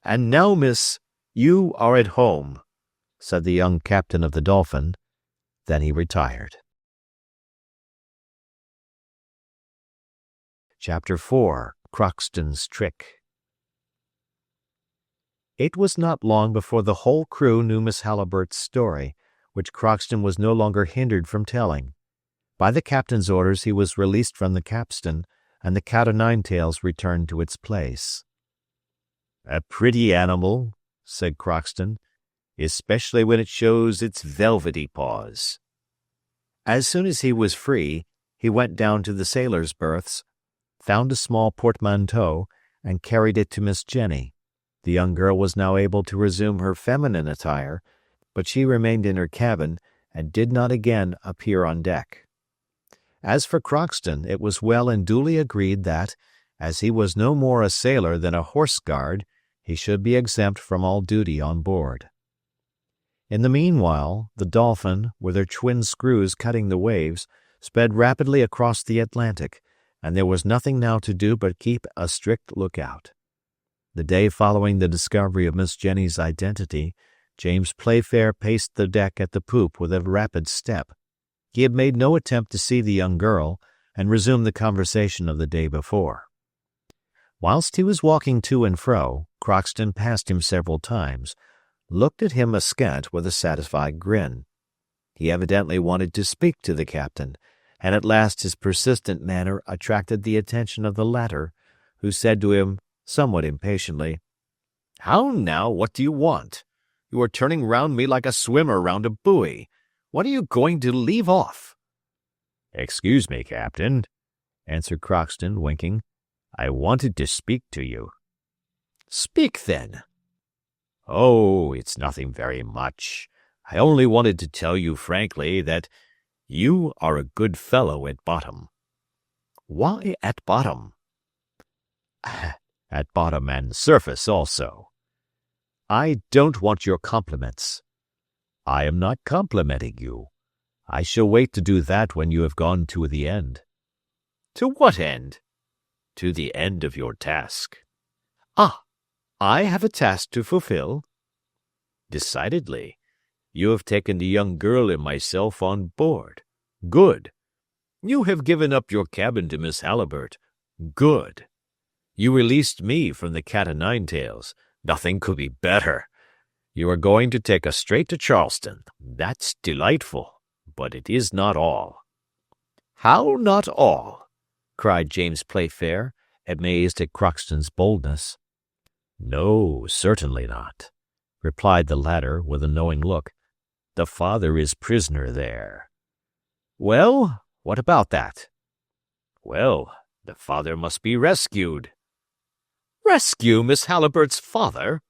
"And now, miss, you are at home," said the young captain of the Dolphin. Then he retired. Chapter 4. Crockston's Trick. It was not long before the whole crew knew Miss Haliburt's story, which Crockston was no longer hindered from telling. By the captain's orders he was released from the capstan, and the cat-o'-nine-tails returned to its place. "A pretty animal," said Crockston, "especially when it shows its velvety paws." As soon as he was free, he went down to the sailors' berths, found a small portmanteau, and carried it to Miss Jenny. The young girl was now able to resume her feminine attire, but she remained in her cabin and did not again appear on deck. As for Crockston, it was well and duly agreed that, as he was no more a sailor than a horse guard, he should be exempt from all duty on board. In the meanwhile, the Dolphin, with her twin screws cutting the waves, sped rapidly across the Atlantic, and there was nothing now to do but keep a strict lookout. The day following the discovery of Miss Jenny's identity, James Playfair paced the deck at the poop with a rapid step. He had made no attempt to see the young girl, and resumed the conversation of the day before. Whilst he was walking to and fro, Crockston passed him several times, looked at him askant with a satisfied grin. He evidently wanted to speak to the captain, and at last his persistent manner attracted the attention of the latter, who said to him, somewhat impatiently, "How now, what do you want? You are turning round me like a swimmer round a buoy. When are you going to leave off?" "Excuse me, Captain," answered Crockston, winking. "I wanted to speak to you." "Speak, then." "Oh, it's nothing very much. I only wanted to tell you frankly that you are a good fellow at bottom." "Why at bottom?" "At bottom and surface also." "I don't want your compliments." "I am not complimenting you. I shall wait to do that when you have gone to the end." "To what end?" "To the end of your task." "Ah, I have a task to fulfill." Decidedly. You have taken the young girl and myself on board. Good. You have given up your cabin to Miss Halliburtt. Good. You released me from the cat-o'-nine-tails. Nothing could be better. You are going to take us straight to Charleston. That's delightful, but it is not all." "How not all?" cried James Playfair, amazed at Crockston's boldness. "No, certainly not," replied the latter with a knowing look. "The father is prisoner there." "Well, what about that?" "Well, the father must be rescued." "Rescue Miss Halliburtt's father?"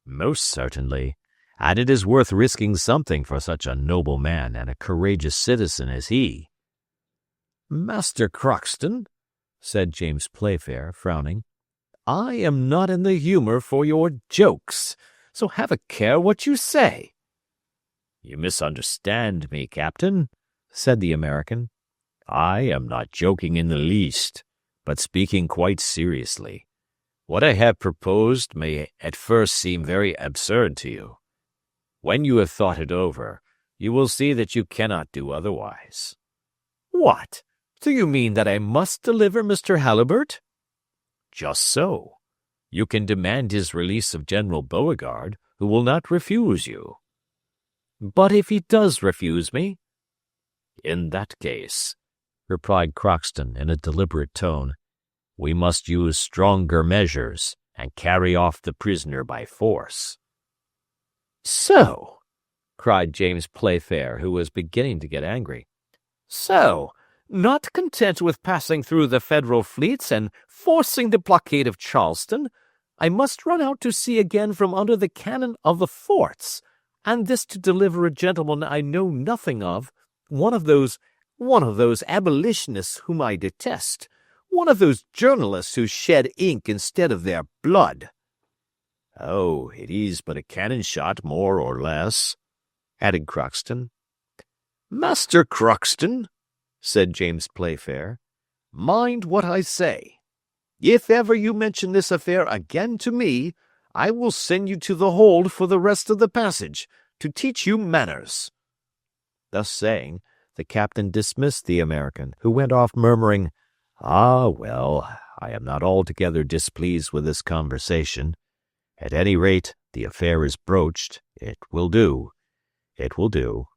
"Most certainly, and it is worth risking something for such a noble man and a courageous citizen as he." "Master Crockston," said James Playfair, frowning, "I am not in the humor for your jokes, so have a care what you say." "You misunderstand me, Captain," said the American. "I am not joking in the least, but speaking quite seriously. What I have proposed may at first seem very absurd to you. When you have thought it over, you will see that you cannot do otherwise." "What? Do you mean that I must deliver Mr. Halliburtt?" "Just so. You can demand his release of General Beauregard, who will not refuse you." "But if he does refuse me?" "In that case," replied Crockston in a deliberate tone, "we must use stronger measures and carry off the prisoner by force." "So," cried James Playfair, who was beginning to get angry. "So, not content with passing through the Federal fleets and forcing the blockade of Charleston, I must run out to sea again from under the cannon of the forts, and this to deliver a gentleman I know nothing of, one of those abolitionists whom I detest, one of those journalists who shed ink instead of their blood." "Oh, it is but a cannon shot, more or less," added Crockston. "Master Crockston," said James Playfair, "mind what I say. If ever you mention this affair again to me, I will send you to the hold for the rest of the passage, to teach you manners." Thus saying, the captain dismissed the American, who went off murmuring, "Ah, well, I am not altogether displeased with this conversation. At any rate, the affair is broached. It will do. It will do."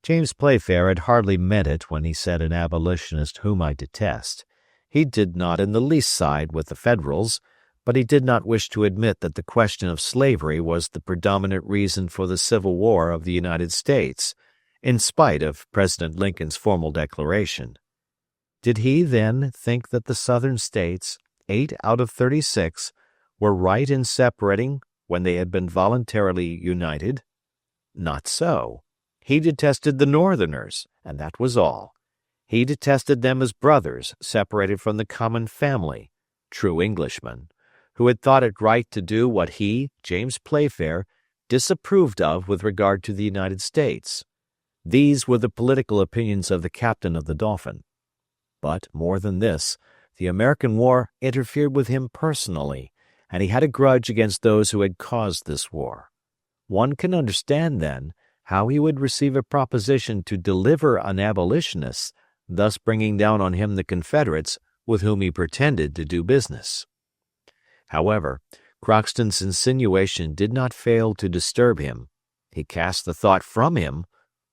James Playfair had hardly meant it when he said an abolitionist whom I detest. He did not in the least side with the Federals, but he did not wish to admit that the question of slavery was the predominant reason for the Civil War of the United States, in spite of President Lincoln's formal declaration. Did he, then, think that the Southern States, 8 out of 36, were right in separating when they had been voluntarily united? Not so. He detested the Northerners, and that was all. He detested them as brothers separated from the common family, true Englishmen, who had thought it right to do what he, James Playfair, disapproved of with regard to the United States. These were the political opinions of the captain of the Dolphin. But, more than this, the American war interfered with him personally, and he had a grudge against those who had caused this war. One can understand, then, how he would receive a proposition to deliver an abolitionist, thus bringing down on him the Confederates with whom he pretended to do business. However, Crockston's insinuation did not fail to disturb him. He cast the thought from him,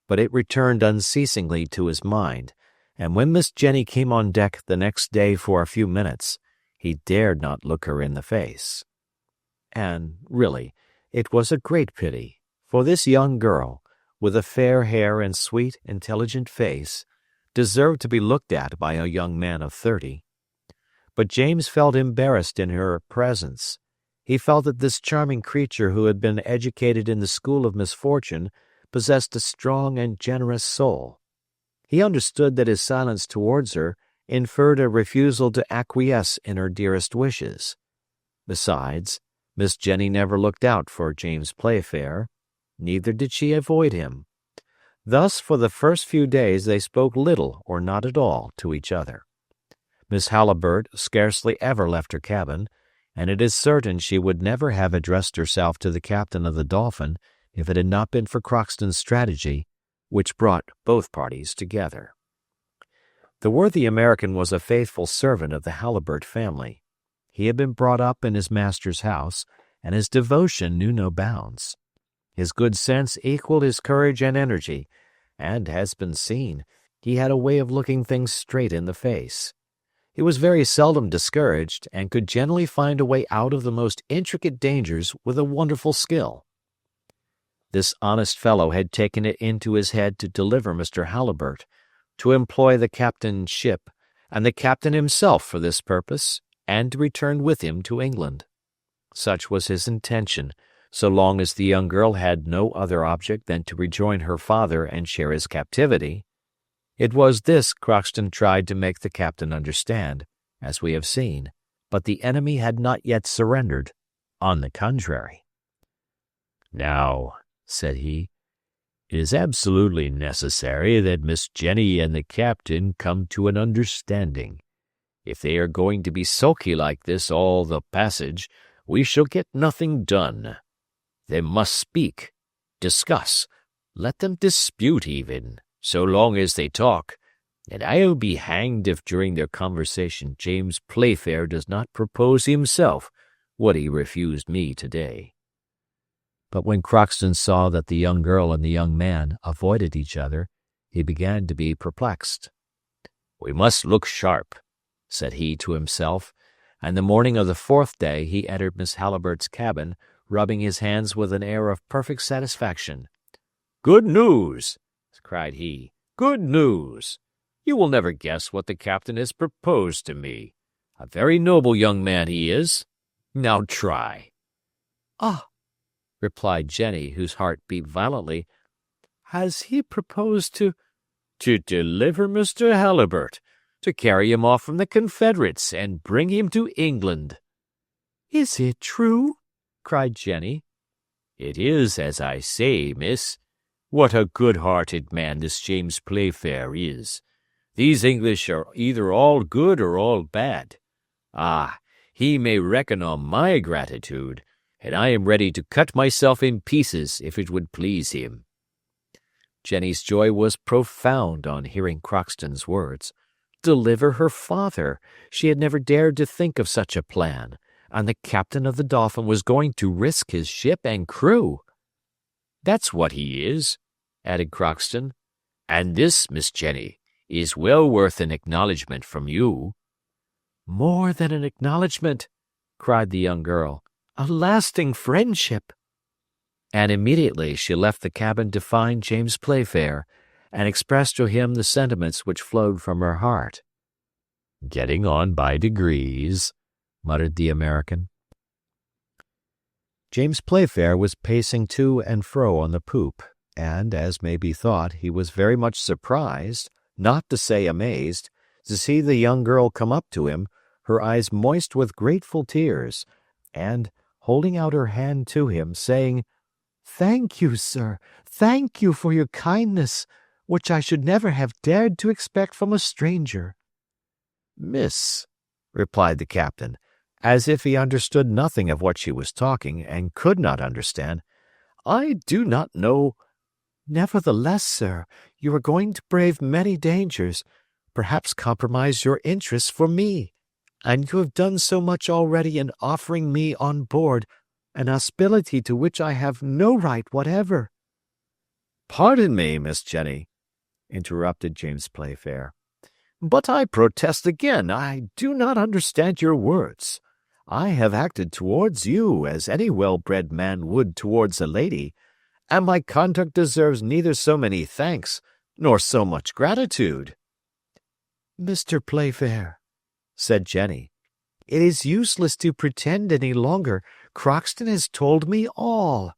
but it returned unceasingly to his mind, and when Miss Jenny came on deck the next day for a few minutes, he dared not look her in the face. And, really, it was a great pity, for this young girl, with a fair hair and sweet, intelligent face, deserved to be looked at by a young man of 30. But James felt embarrassed in her presence. He felt that this charming creature who had been educated in the school of misfortune possessed a strong and generous soul. He understood that his silence towards her inferred a refusal to acquiesce in her dearest wishes. Besides, Miss Jenny never looked out for James Playfair, neither did she avoid him. Thus for the first few days they spoke little or not at all to each other. Miss Halliburtt scarcely ever left her cabin, and it is certain she would never have addressed herself to the captain of the Dolphin if it had not been for Crockston's strategy, which brought both parties together. The worthy American was a faithful servant of the Halibert family. He had been brought up in his master's house, and his devotion knew no bounds. His good sense equaled his courage and energy, and, has been seen, he had a way of looking things straight in the face. He was very seldom discouraged, and could generally find a way out of the most intricate dangers with a wonderful skill. This honest fellow had taken it into his head to deliver Mr. Halibert, to employ the captain's ship and the captain himself for this purpose, and to return with him to England. Such was his intention, so long as the young girl had no other object than to rejoin her father and share his captivity. It was this Crockston tried to make the captain understand, as we have seen, but the enemy had not yet surrendered. On the contrary. "Now," said he, "it is absolutely necessary that Miss Jenny and the captain come to an understanding. If they are going to be sulky like this all the passage, we shall get nothing done. They must speak, discuss, let them dispute even, so long as they talk, and I'll be hanged if during their conversation James Playfair does not propose himself what he refused me today." But when Crockston saw that the young girl and the young man avoided each other, he began to be perplexed. "We must look sharp," said he to himself, and the morning of the fourth day he entered Miss Halibert's cabin, rubbing his hands with an air of perfect satisfaction. "Good news!" cried he. "Good news! You will never guess what the captain has proposed to me. A very noble young man he is. Now try." "Ah," replied Jenny, whose heart beat violently, "has he proposed to—" "To deliver Mr. Halibert, to carry him off from the Confederates and bring him to England." "Is it true?" cried Jenny. "It is as I say, miss. What a good-hearted man this James Playfair is. These English are either all good or all bad. Ah, he may reckon on my gratitude, and I am ready to cut myself in pieces if it would please him." Jenny's joy was profound on hearing Crockston's words. Deliver her father! She had never dared to think of such a plan, and the captain of the Dolphin was going to risk his ship and crew. "That's what he is," added Crockston. "And this, Miss Jenny, is well worth an acknowledgment from you." "More than an acknowledgment," cried the young girl. "A lasting friendship." And immediately she left the cabin to find James Playfair, and expressed to him the sentiments which flowed from her heart. "Getting on by degrees," muttered the American. James Playfair was pacing to and fro on the poop, and, as may be thought, he was very much surprised, not to say amazed, to see the young girl come up to him, her eyes moist with grateful tears, and, holding out her hand to him, saying, "Thank you, sir, thank you for your kindness, which I should never have dared to expect from a stranger." "Miss," replied the captain, as if he understood nothing of what she was talking, and could not understand, "I do not know—" "Nevertheless, sir, you are going to brave many dangers, perhaps compromise your interests for me, and you have done so much already in offering me on board an hospitality to which I have no right whatever." "Pardon me, Miss Jenny," interrupted James Playfair, "but I protest again, I do not understand your words. I have acted towards you as any well-bred man would towards a lady, and my conduct deserves neither so many thanks nor so much gratitude." "Mr. Playfair," said Jenny, "it is useless to pretend any longer. Crockston has told me all."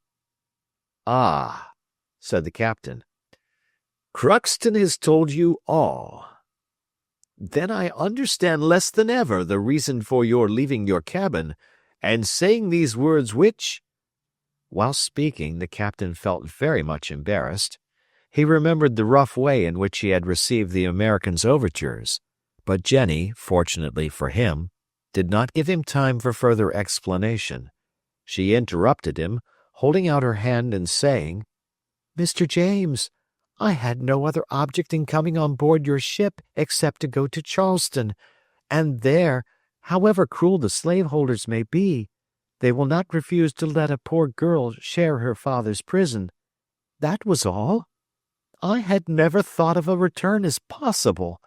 "Ah," said the captain, "Crockston has told you all. Then I understand less than ever the reason for your leaving your cabin and saying these words which—" While speaking, the captain felt very much embarrassed. He remembered the rough way in which he had received the American's overtures, but Jenny, fortunately for him, did not give him time for further explanation. She interrupted him, holding out her hand and saying, "Mr. James, I had no other object in coming on board your ship except to go to Charleston, and there, however cruel the slaveholders may be, they will not refuse to let a poor girl share her father's prison. That was all. I had never thought of a return as possible.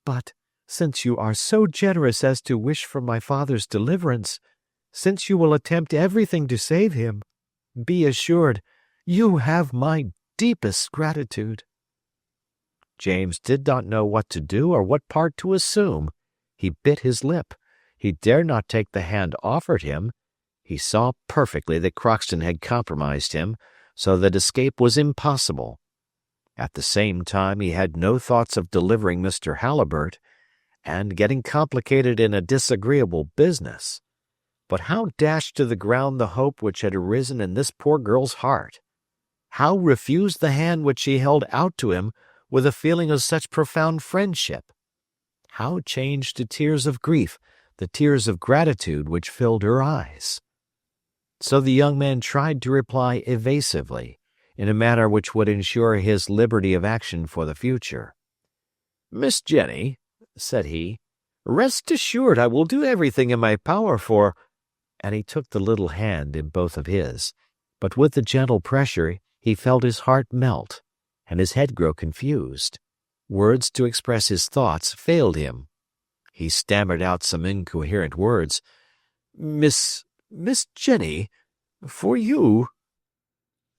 But since you are so generous as to wish for my father's deliverance, since you will attempt everything to save him, be assured you have my deepest gratitude." James did not know what to do or what part to assume. He bit his lip. He dared not take the hand offered him. He saw perfectly that Crockston had compromised him, so that escape was impossible. At the same time he had no thoughts of delivering Mr. Halliburtt, and getting complicated in a disagreeable business. But how dash to the ground the hope which had arisen in this poor girl's heart? How refuse the hand which she held out to him with a feeling of such profound friendship? How change to tears of grief the tears of gratitude which filled her eyes? So the young man tried to reply evasively, in a manner which would ensure his liberty of action for the future. "Miss Jenny," said he, "rest assured I will do everything in my power for—" and he took the little hand in both of his, but with the gentle pressure he felt his heart melt, and his head grow confused. Words to express his thoughts failed him. He stammered out some incoherent words. Miss Jenny, for you—"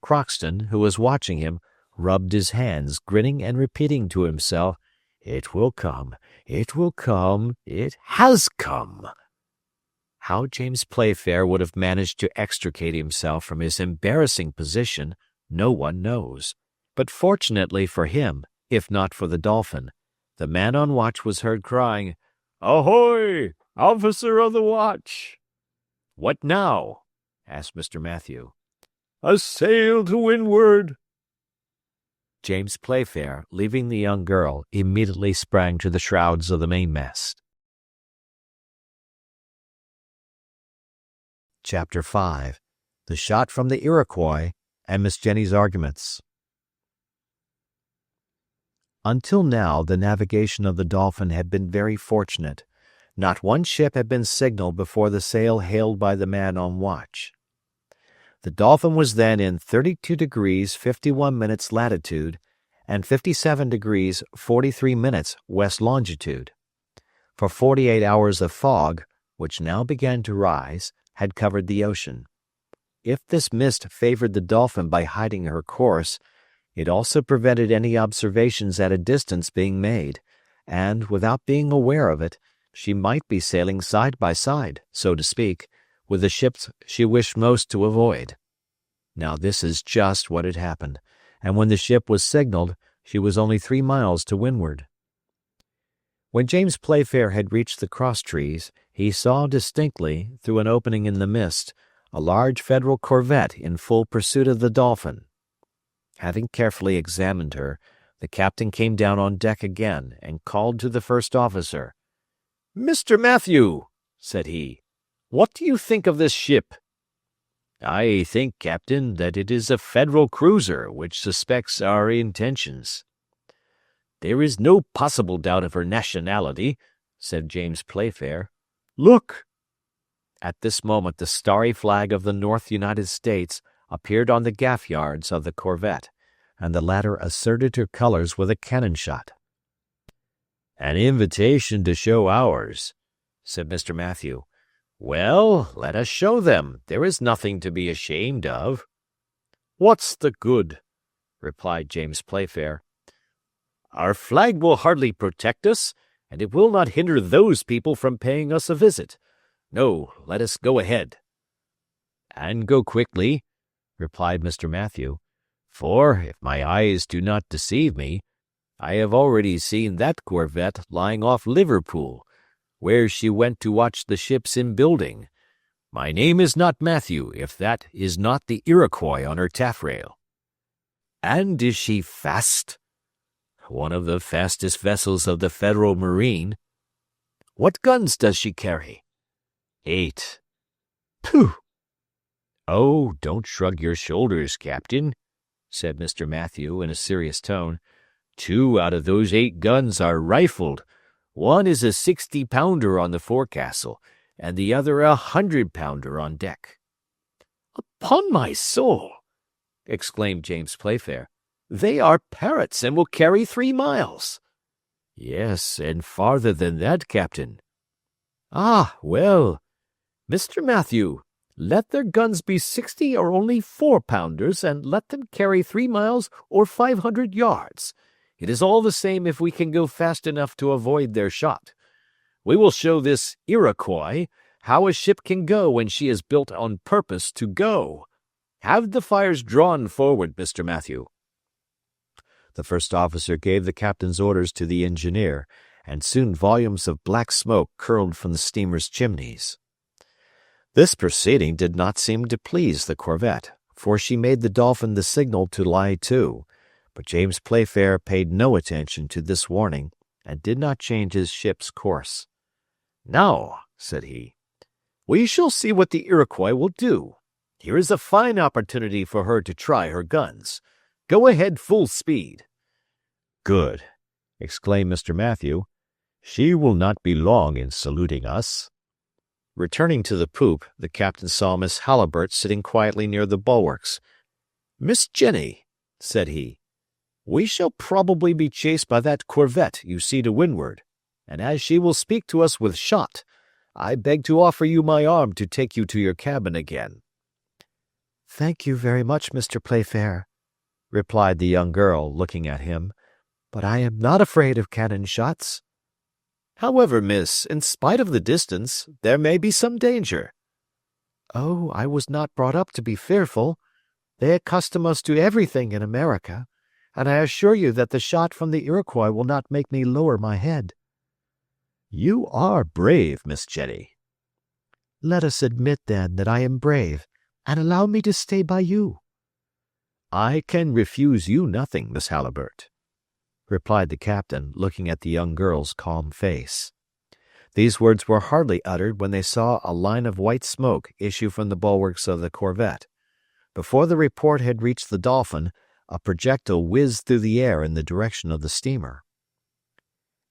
Crockston, who was watching him, rubbed his hands, grinning and repeating to himself, "It will come, it will come, it has come." How James Playfair would have managed to extricate himself from his embarrassing position, no one knows. But fortunately for him, if not for the Dolphin, the man on watch was heard crying, "Ahoy, officer of the watch!" "What now?" asked Mr. Matthew. "A sail to windward." James Playfair, leaving the young girl, immediately sprang to the shrouds of the mainmast. Chapter 5. The Shot from the Iroquois and Miss Jenny's Arguments. Until now the navigation of the Dolphin had been very fortunate. Not one ship had been signaled before the sail hailed by the man on watch. The Dolphin was then in 32 degrees 51 minutes latitude and 57 degrees 43 minutes west longitude. For 48 hours of fog, which now began to rise, had covered the ocean. If this mist favored the Dolphin by hiding her course, it also prevented any observations at a distance being made, and, without being aware of it, she might be sailing side by side, so to speak, with the ships she wished most to avoid. Now this is just what had happened, and when the ship was signaled, she was only 3 miles to windward. When James Playfair had reached the cross-trees, he saw distinctly, through an opening in the mist, a large Federal corvette in full pursuit of the Dolphin. Having carefully examined her, the captain came down on deck again and called to the first officer. "Mr. Matthew," said he, "what do you think of this ship?" "I think, Captain, that it is a Federal cruiser which suspects our intentions." "There is no possible doubt of her nationality," said James Playfair. "Look!" At this moment the starry flag of the North United States appeared on the gaff yards of the corvette, and the latter asserted her colors with a cannon shot. "An invitation to show ours," said Mr. Matthew. "Well, let us show them. There is nothing to be ashamed of." "What's the good?" replied James Playfair. "Our flag will hardly protect us, and it will not hinder those people from paying us a visit. No, let us go ahead." "And go quickly," replied Mr. Matthew, "for, if my eyes do not deceive me, I have already seen that corvette lying off Liverpool, where she went to watch the ships in building. My name is not Matthew, if that is not the Iroquois on her taffrail." "And is she fast?" "One of the fastest vessels of the Federal Marine." "What guns does she carry?" 8. Pooh! Oh, don't shrug your shoulders, Captain, said Mr. Matthew in a serious tone. 2 out of those 8 guns are rifled. One is a 60-pounder on the forecastle, and the other a 100-pounder on deck. Upon my soul, exclaimed James Playfair, they are parrots and will carry 3 miles. Yes, and farther than that, Captain. Ah, well, Mr. Matthew, let their guns be 60 or only 4-pounders, and let them carry 3 miles or 500 yards. It is all the same if we can go fast enough to avoid their shot. We will show this Iroquois how a ship can go when she is built on purpose to go. Have the fires drawn forward, Mr. Matthew. The first officer gave the captain's orders to the engineer, and soon volumes of black smoke curled from the steamer's chimneys. This proceeding did not seem to please the corvette, for she made the Dolphin the signal to lie to, but James Playfair paid no attention to this warning and did not change his ship's course. Now, said he, we shall see what the Iroquois will do. Here is a fine opportunity for her to try her guns. Go ahead full speed. Good, exclaimed Mr. Matthew. She will not be long in saluting us. Returning to the poop, the captain saw Miss Halliburtt sitting quietly near the bulwarks. Miss Jenny, said he, we shall probably be chased by that corvette you see to windward, and as she will speak to us with shot, I beg to offer you my arm to take you to your cabin again. Thank you very much, Mr. Playfair, replied the young girl, looking at him, but I am not afraid of cannon shots. However, miss, in spite of the distance, there may be some danger. Oh, I was not brought up to be fearful. They accustom us to everything in America, and I assure you that the shot from the Iroquois will not make me lower my head. You are brave, Miss Jenny. Let us admit, then, that I am brave, and allow me to stay by you. I can refuse you nothing, Miss Halliburtt, replied the captain, looking at the young girl's calm face. These words were hardly uttered when they saw a line of white smoke issue from the bulwarks of the corvette. Before the report had reached the Dolphin, a projectile whizzed through the air in the direction of the steamer.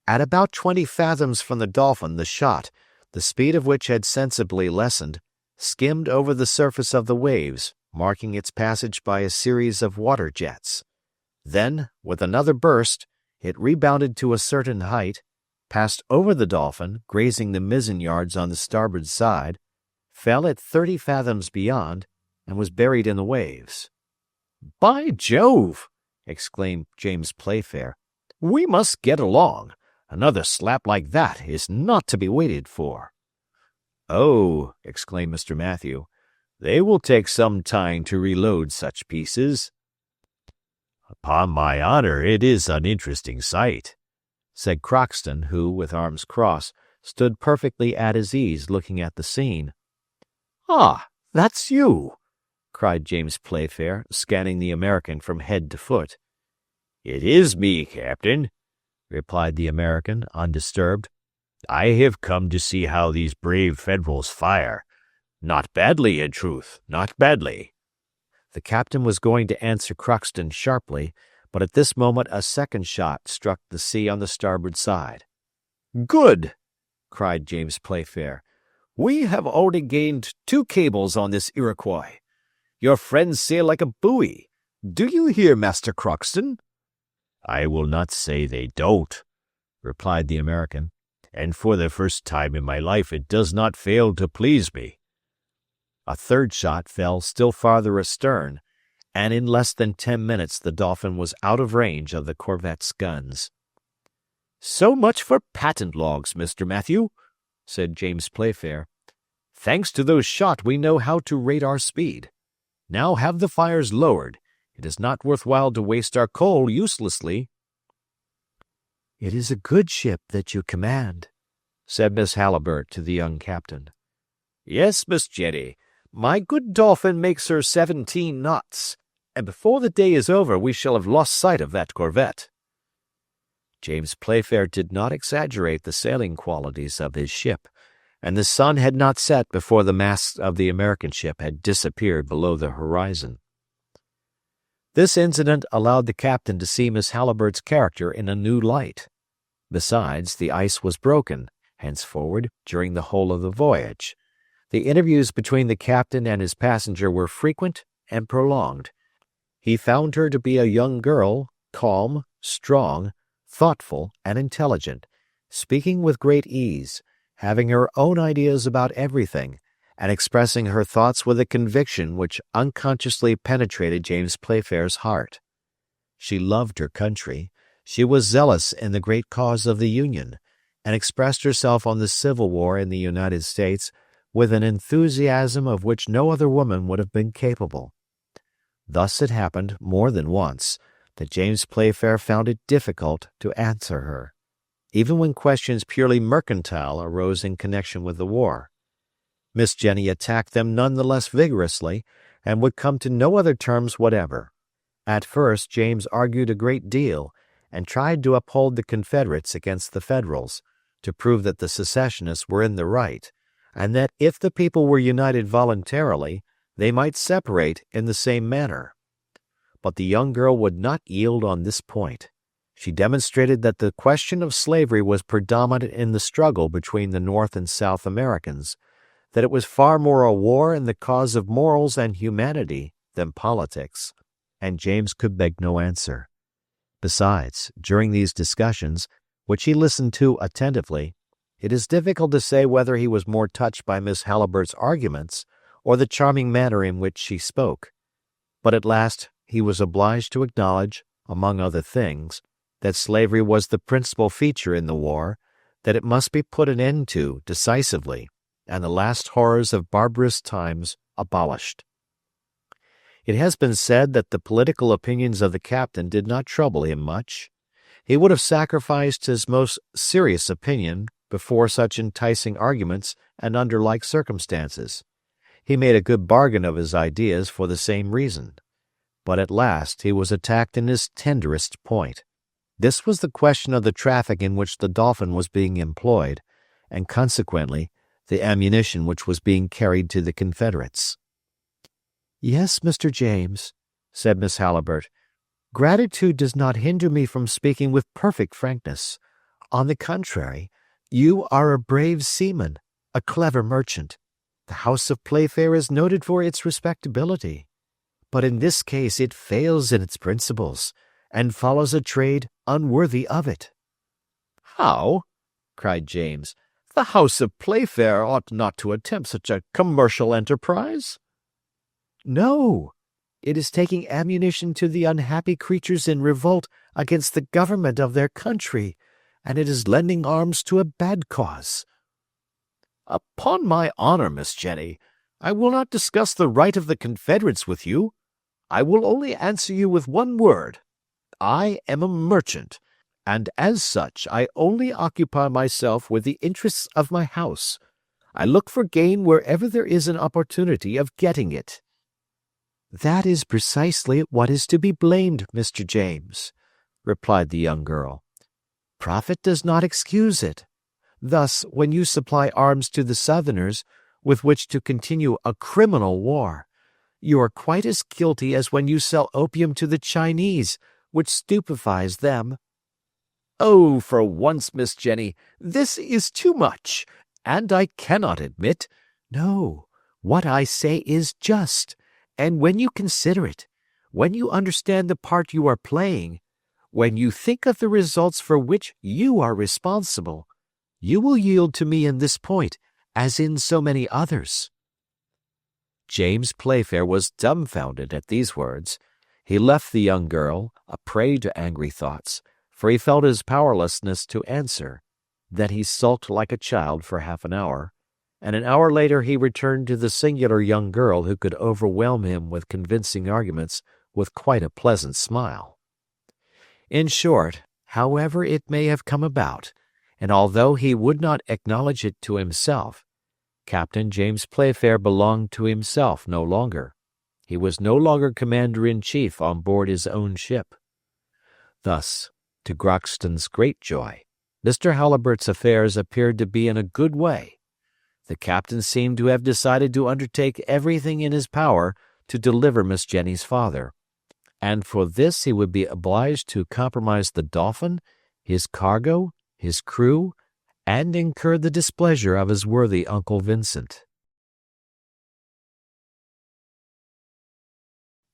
At about 20 fathoms from the Dolphin, the shot, the speed of which had sensibly lessened, skimmed over the surface of the waves, marking its passage by a series of water jets. Then, with another burst, it rebounded to a certain height, passed over the Dolphin, grazing the mizzen yards on the starboard side, fell at 30 fathoms beyond, and was buried in the waves. By Jove! exclaimed James Playfair. We must get along. Another slap like that is not to be waited for. Oh, exclaimed Mr. Matthew, they will take some time to reload such pieces. Upon my honor, it is an interesting sight, said Crockston, who, with arms crossed, stood perfectly at his ease looking at the scene. Ah, that's you, cried James Playfair, scanning the American from head to foot. It is me, Captain, replied the American, undisturbed. I have come to see how these brave Federals fire. Not badly, in truth, not badly. The captain was going to answer Crockston sharply, but at this moment a second shot struck the sea on the starboard side. Good! cried James Playfair. We have already gained 2 cables on this Iroquois. Your friends sail like a buoy. Do you hear, Master Crockston? I will not say they don't, replied the American, and for the first time in my life it does not fail to please me. A third shot fell still farther astern, and in less than 10 minutes the Dolphin was out of range of the corvette's guns. So much for patent logs, Mr. Matthew, said James Playfair. Thanks to those shot we know how to rate our speed. Now have the fires lowered. It is not worth while to waste our coal uselessly. It is a good ship that you command, said Miss Halliburtt to the young captain. Yes, Miss Jenny. My good Dolphin makes her 17 knots, and before the day is over we shall have lost sight of that corvette. James Playfair did not exaggerate the sailing qualities of his ship, and the sun had not set before the masts of the American ship had disappeared below the horizon. This incident allowed the captain to see Miss Halliburtt's character in a new light. Besides, the ice was broken, henceforward, during the whole of the voyage. The interviews between the captain and his passenger were frequent and prolonged. He found her to be a young girl, calm, strong, thoughtful, and intelligent, speaking with great ease, having her own ideas about everything, and expressing her thoughts with a conviction which unconsciously penetrated James Playfair's heart. She loved her country, she was zealous in the great cause of the Union, and expressed herself on the Civil War in the United States with an enthusiasm of which no other woman would have been capable. Thus it happened more than once that James Playfair found it difficult to answer her, even when questions purely mercantile arose in connection with the war. Miss Jenny attacked them none the less vigorously, and would come to no other terms whatever. At first James argued a great deal, and tried to uphold the Confederates against the Federals, to prove that the secessionists were in the right, and that if the people were united voluntarily, they might separate in the same manner. But the young girl would not yield on this point. She demonstrated that the question of slavery was predominant in the struggle between the North and South Americans, that it was far more a war in the cause of morals and humanity than politics, and James could beg no answer. Besides, during these discussions, which he listened to attentively, it is difficult to say whether he was more touched by Miss Halliburtt's arguments or the charming manner in which she spoke. But at last he was obliged to acknowledge, among other things, that slavery was the principal feature in the war, that it must be put an end to decisively, and the last horrors of barbarous times abolished. It has been said that the political opinions of the captain did not trouble him much. He would have sacrificed his most serious opinion before such enticing arguments and under like circumstances. He made a good bargain of his ideas for the same reason. But at last he was attacked in his tenderest point. This was the question of the traffic in which the Dolphin was being employed, and consequently the ammunition which was being carried to the Confederates. "Yes, Mr. James," said Miss Halliburtt, "gratitude does not hinder me from speaking with perfect frankness. On the contrary, you are a brave seaman, a clever merchant. The house of Playfair is noted for its respectability. But in this case it fails in its principles, and follows a trade unworthy of it." "How?" cried James. "The house of Playfair ought not to attempt such a commercial enterprise." "No, it is taking ammunition to the unhappy creatures in revolt against the government of their country, and it is lending arms to a bad cause." "Upon my honor, Miss Jenny, I will not discuss the right of the Confederates with you. I will only answer you with one word. I am a merchant, and as such I only occupy myself with the interests of my house. I look for gain wherever there is an opportunity of getting it." "That is precisely what is to be blamed, Mr. James," replied the young girl. "Profit does not excuse it. Thus, when you supply arms to the Southerners with which to continue a criminal war, you are quite as guilty as when you sell opium to the Chinese, which stupefies them." "Oh, for once, Miss Jenny, this is too much, and I cannot admit—" "No, what I say is just, and when you consider it, when you understand the part you are playing, when you think of the results for which you are responsible, you will yield to me in this point, as in so many others." James Playfair was dumbfounded at these words. He left the young girl, a prey to angry thoughts, for he felt his powerlessness to answer. Then he sulked like a child for half an hour, and an hour later he returned to the singular young girl who could overwhelm him with convincing arguments with quite a pleasant smile. In short, however it may have come about, and although he would not acknowledge it to himself, Captain James Playfair belonged to himself no longer. He was no longer commander-in-chief on board his own ship. Thus, to Crockston's great joy, Mr. Halliburtt's affairs appeared to be in a good way. The captain seemed to have decided to undertake everything in his power to deliver Miss Jenny's father, and for this he would be obliged to compromise the Dolphin, his cargo, his crew, and incur the displeasure of his worthy Uncle Vincent.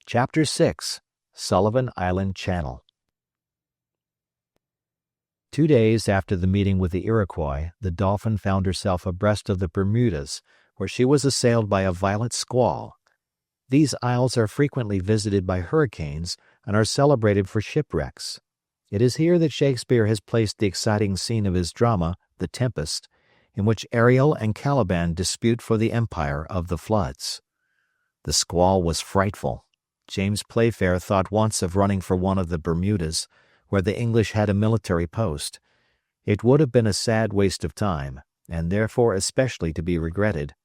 Chapter 6. Sullivan Island Channel. 2 days after the meeting with the Iroquois, the Dolphin found herself abreast of the Bermudas, where she was assailed by a violent squall. These isles are frequently visited by hurricanes and are celebrated for shipwrecks. It is here that Shakespeare has placed the exciting scene of his drama, The Tempest, in which Ariel and Caliban dispute for the empire of the floods. The squall was frightful. James Playfair thought once of running for one of the Bermudas, where the English had a military post. It would have been a sad waste of time, and therefore especially to be regretted.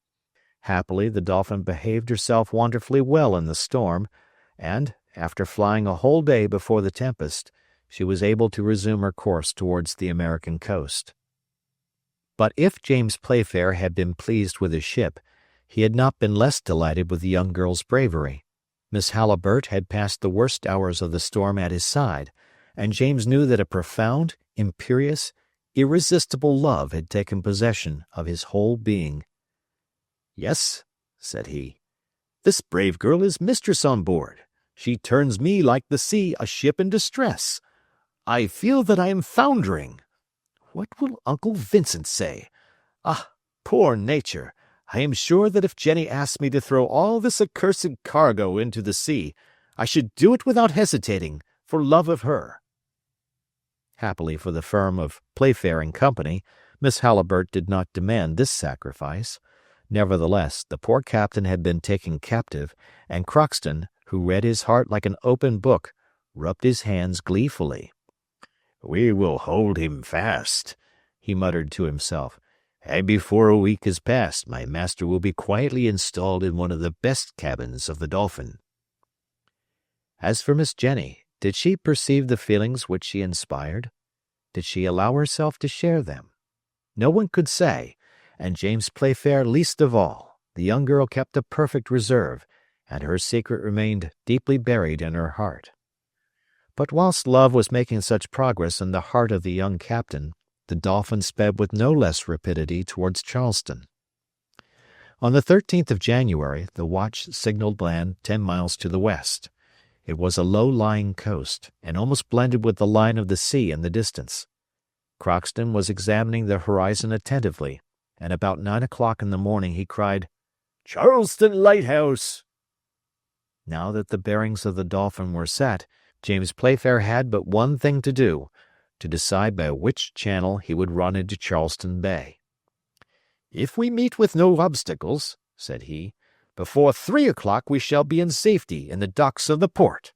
Happily the Dolphin behaved herself wonderfully well in the storm, and, after flying a whole day before the tempest, she was able to resume her course towards the American coast. But if James Playfair had been pleased with his ship, he had not been less delighted with the young girl's bravery. Miss Halliburtt had passed the worst hours of the storm at his side, and James knew that a profound, imperious, irresistible love had taken possession of his whole being. "Yes," said he, "this brave girl is mistress on board. She turns me like the sea, a ship in distress. I feel that I am foundering. What will Uncle Vincent say? Ah, poor nature! I am sure that if Jenny asked me to throw all this accursed cargo into the sea, I should do it without hesitating, for love of her." Happily for the firm of Playfair and Company, Miss Halliburtt did not demand this sacrifice. Nevertheless, the poor captain had been taken captive, and Crockston, who read his heart like an open book, rubbed his hands gleefully. "We will hold him fast," he muttered to himself, "and before a week is past my master will be quietly installed in one of the best cabins of the Dolphin." As for Miss Jenny, did she perceive the feelings which she inspired? Did she allow herself to share them? No one could say, and James Playfair least of all. The young girl kept a perfect reserve, and her secret remained deeply buried in her heart. But whilst love was making such progress in the heart of the young captain, the Dolphin sped with no less rapidity towards Charleston. On the 13th of January the watch signaled land 10 miles to the west. It was a low-lying coast, and almost blended with the line of the sea in the distance. Crockston was examining the horizon attentively, and about 9 o'clock in the morning he cried, "Charleston Lighthouse!" Now that the bearings of the Dolphin were set, James Playfair had but one thing to do, to decide by which channel he would run into Charleston Bay. "If we meet with no obstacles," said he, "before 3 o'clock we shall be in safety in the docks of the port."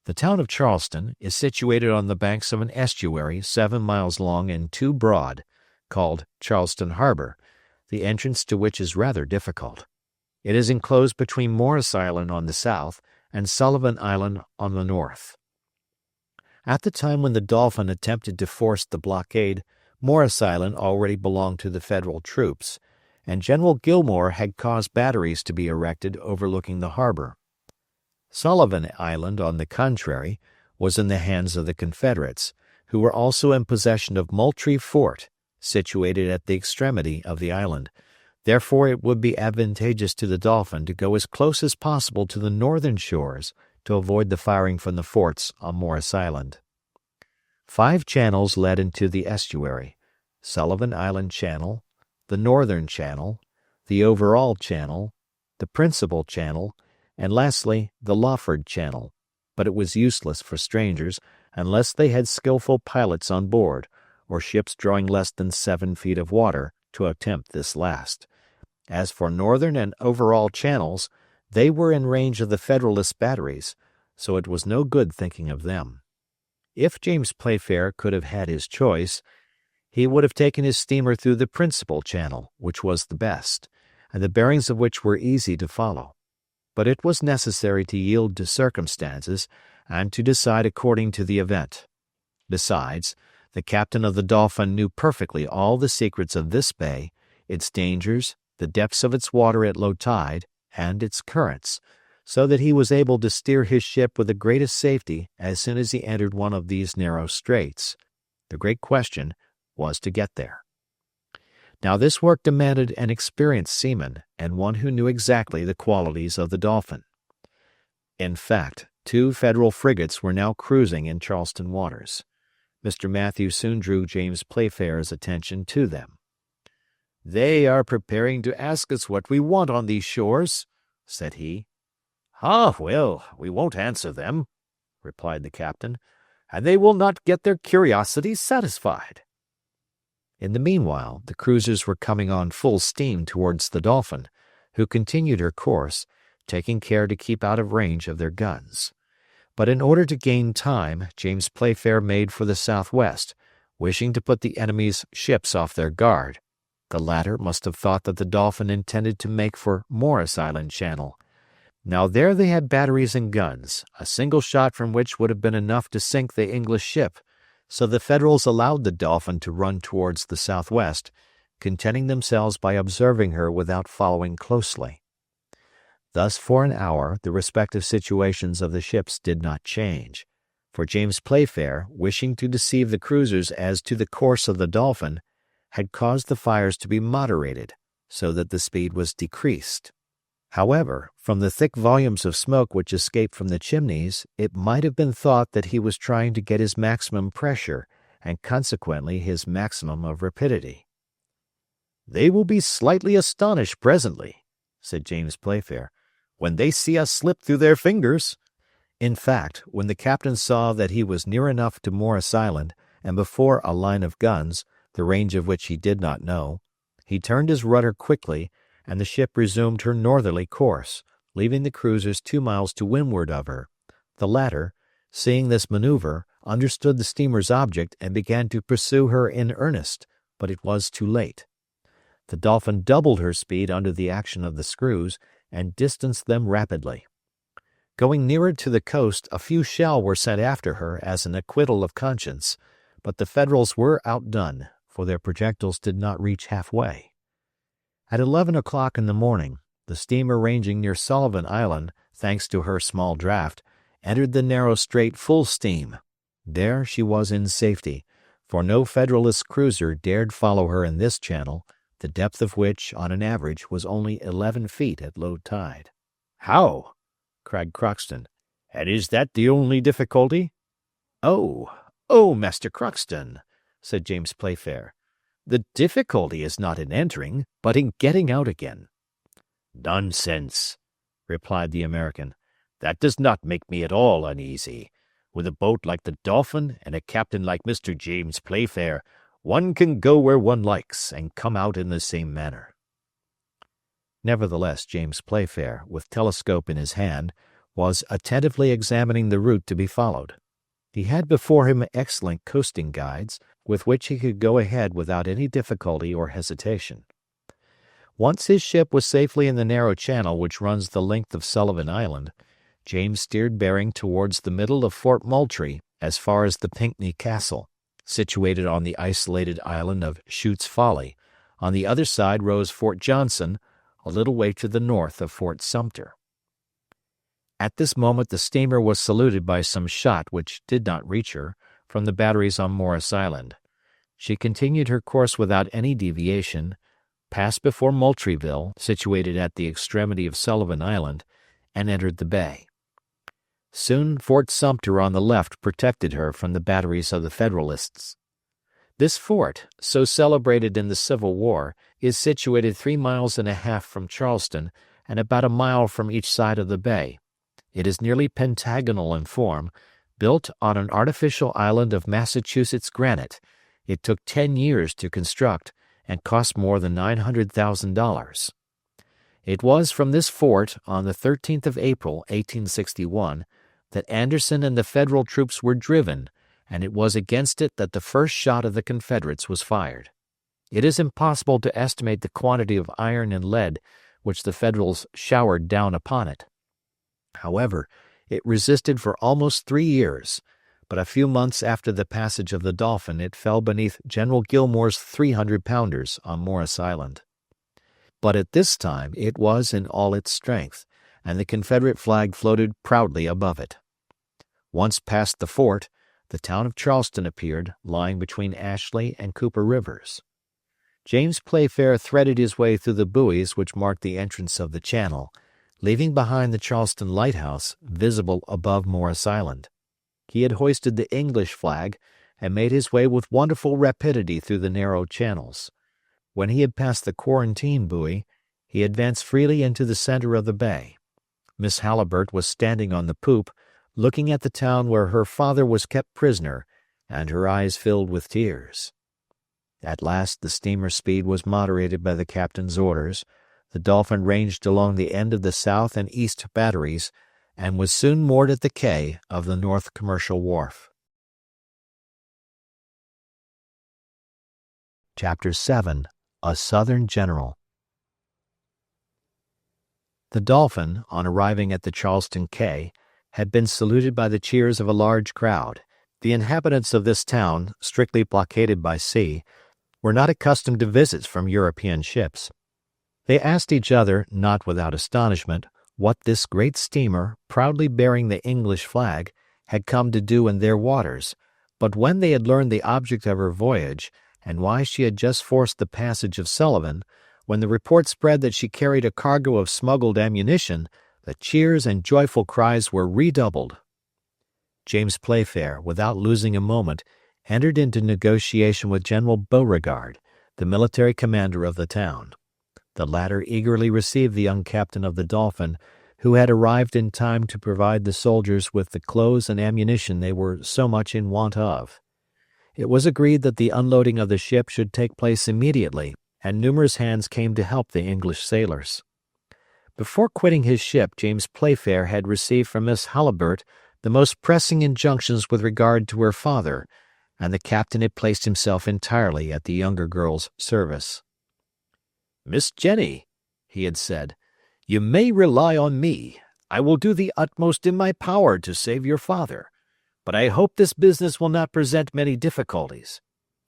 The town of Charleston is situated on the banks of an estuary 7 miles long and 2 broad, called Charleston Harbor, the entrance to which is rather difficult. It is enclosed between Morris Island on the south and Sullivan Island on the north. At the time when the Dolphin attempted to force the blockade, Morris Island already belonged to the Federal troops, and General Gillmore had caused batteries to be erected overlooking the harbor. Sullivan Island, on the contrary, was in the hands of the Confederates, who were also in possession of Moultrie Fort, situated at the extremity of the island. Therefore it would be advantageous to the Dolphin to go as close as possible to the northern shores to avoid the firing from the forts on Morris Island. 5 channels led into the estuary: Sullivan Island Channel, the Northern Channel, the Overall Channel, the Principal Channel, and lastly the Lawford Channel, but it was useless for strangers unless they had skillful pilots on board, or ships drawing less than 7 feet of water, to attempt this last. As for Northern and Overall Channels, they were in range of the Federalist batteries, so it was no good thinking of them. If James Playfair could have had his choice, he would have taken his steamer through the Principal Channel, which was the best, and the bearings of which were easy to follow. But it was necessary to yield to circumstances and to decide according to the event. Besides, the captain of the Dolphin knew perfectly all the secrets of this bay, its dangers, the depths of its water at low tide, and its currents, so that he was able to steer his ship with the greatest safety as soon as he entered one of these narrow straits. The great question was to get there. Now this work demanded an experienced seaman and one who knew exactly the qualities of the Dolphin. In fact, 2 Federal frigates were now cruising in Charleston waters. Mr. Matthews soon drew James Playfair's attention to them. "They are preparing to ask us what we want on these shores," said he. "Ah, well, we won't answer them," replied the captain, "and they will not get their curiosity satisfied." In the meanwhile, the cruisers were coming on full steam towards the Dolphin, who continued her course, taking care to keep out of range of their guns. But in order to gain time, James Playfair made for the southwest, wishing to put the enemy's ships off their guard. The latter must have thought that the Dolphin intended to make for Morris Island Channel. Now there they had batteries and guns, a single shot from which would have been enough to sink the English ship, so the Federals allowed the Dolphin to run towards the southwest, contenting themselves by observing her without following closely. Thus for an hour the respective situations of the ships did not change, for James Playfair, wishing to deceive the cruisers as to the course of the Dolphin, had caused the fires to be moderated, so that the speed was decreased. However, from the thick volumes of smoke which escaped from the chimneys, it might have been thought that he was trying to get his maximum pressure, and consequently his maximum of rapidity. "They will be slightly astonished presently," said James Playfair, "when they see us slip through their fingers." In fact, when the captain saw that he was near enough to Morris Island, and before a line of guns, the range of which he did not know, he turned his rudder quickly, and the ship resumed her northerly course, leaving the cruisers 2 miles to windward of her. The latter, seeing this maneuver, understood the steamer's object and began to pursue her in earnest, but it was too late. The Dolphin doubled her speed under the action of the screws and distanced them rapidly. Going nearer to the coast, a few shell were sent after her as an acquittal of conscience, but the Federals were outdone, for their projectiles did not reach halfway. At 11 o'clock in the morning, the steamer ranging near Sullivan Island, thanks to her small draft, entered the narrow strait full steam. There she was in safety, for no Federalist cruiser dared follow her in this channel, the depth of which, on an average, was only 11 feet at low tide. "How?" cried Crockston. "And is that the only difficulty?" "Oh, Master Crockston," said James Playfair, "the difficulty is not in entering, but in getting out again." "Nonsense," replied the American. "That does not make me at all uneasy. With a boat like the Dolphin and a captain like Mr. James Playfair, one can go where one likes and come out in the same manner." Nevertheless, James Playfair, with telescope in his hand, was attentively examining the route to be followed. He had before him excellent coasting guides, with which he could go ahead without any difficulty or hesitation. Once his ship was safely in the narrow channel which runs the length of Sullivan Island, James steered bearing towards the middle of Fort Moultrie as far as the Pinckney Castle, situated on the isolated island of Schute's Folly. On the other side rose Fort Johnson, a little way to the north of Fort Sumter. At this moment the steamer was saluted by some shot which did not reach her, from the batteries on Morris Island. She continued her course without any deviation, passed before Moultrieville, situated at the extremity of Sullivan Island, and entered the bay. Soon Fort Sumter on the left protected her from the batteries of the Federalists. This fort, so celebrated in the Civil War, is situated 3.5 miles from Charleston and about a mile from each side of the bay. It is nearly pentagonal in form, built on an artificial island of Massachusetts granite. It took 10 years to construct and cost more than $900,000. It was from this fort, on the 13th of April, 1861, that Anderson and the Federal troops were driven, and it was against it that the first shot of the Confederates was fired. It is impossible to estimate the quantity of iron and lead which the Federals showered down upon it. However, it resisted for almost 3 years, but a few months after the passage of the Dolphin it fell beneath General Gillmore's 300-pounders on Morris Island. but at this time it was in all its strength, and the Confederate flag floated proudly above it. Once past the fort, the town of Charleston appeared, lying between Ashley and Cooper rivers. James Playfair threaded his way through the buoys which marked the entrance of the channel, leaving behind the Charleston lighthouse visible above Morris Island. He had hoisted the English flag and made his way with wonderful rapidity through the narrow channels. When he had passed the quarantine buoy, he advanced freely into the center of the bay. Miss Halliburtt was standing on the poop, looking at the town where her father was kept prisoner, and her eyes filled with tears. At last the steamer's speed was moderated by the captain's orders. The Dolphin ranged along the end of the south and east batteries, and was soon moored at the quay of the North Commercial Wharf. Chapter 7. A Southern General. The Dolphin, on arriving at the Charleston quay, had been saluted by the cheers of a large crowd. The inhabitants of this town, strictly blockaded by sea, were not accustomed to visits from European ships. They asked each other, not without astonishment, what this great steamer, proudly bearing the English flag, had come to do in their waters, but when they had learned the object of her voyage, and why she had just forced the passage of Sullivan, when the report spread that she carried a cargo of smuggled ammunition, the cheers and joyful cries were redoubled. James Playfair, without losing a moment, entered into negotiation with General Beauregard, the military commander of the town. The latter eagerly received the young captain of the Dolphin, who had arrived in time to provide the soldiers with the clothes and ammunition they were so much in want of. It was agreed that the unloading of the ship should take place immediately, and numerous hands came to help the English sailors. Before quitting his ship, James Playfair had received from Miss Halliburtt the most pressing injunctions with regard to her father, and the captain had placed himself entirely at the younger girl's service. "Miss Jenny," he had said, "you may rely on me. I will do the utmost in my power to save your father, but I hope this business will not present many difficulties.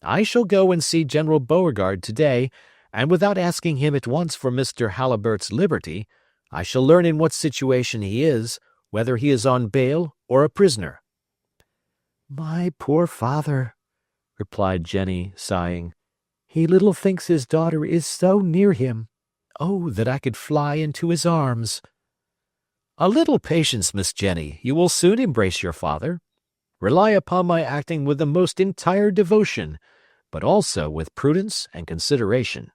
I shall go and see General Beauregard today, and without asking him at once for Mr. Halliburtt's liberty, I shall learn in what situation he is, whether he is on bail or a prisoner." "My poor father," replied Jenny, sighing. "He little thinks his daughter is so near him. Oh, that I could fly into his arms!" "A little patience, Miss Jenny. You will soon embrace your father. Rely upon my acting with the most entire devotion, but also with prudence and consideration."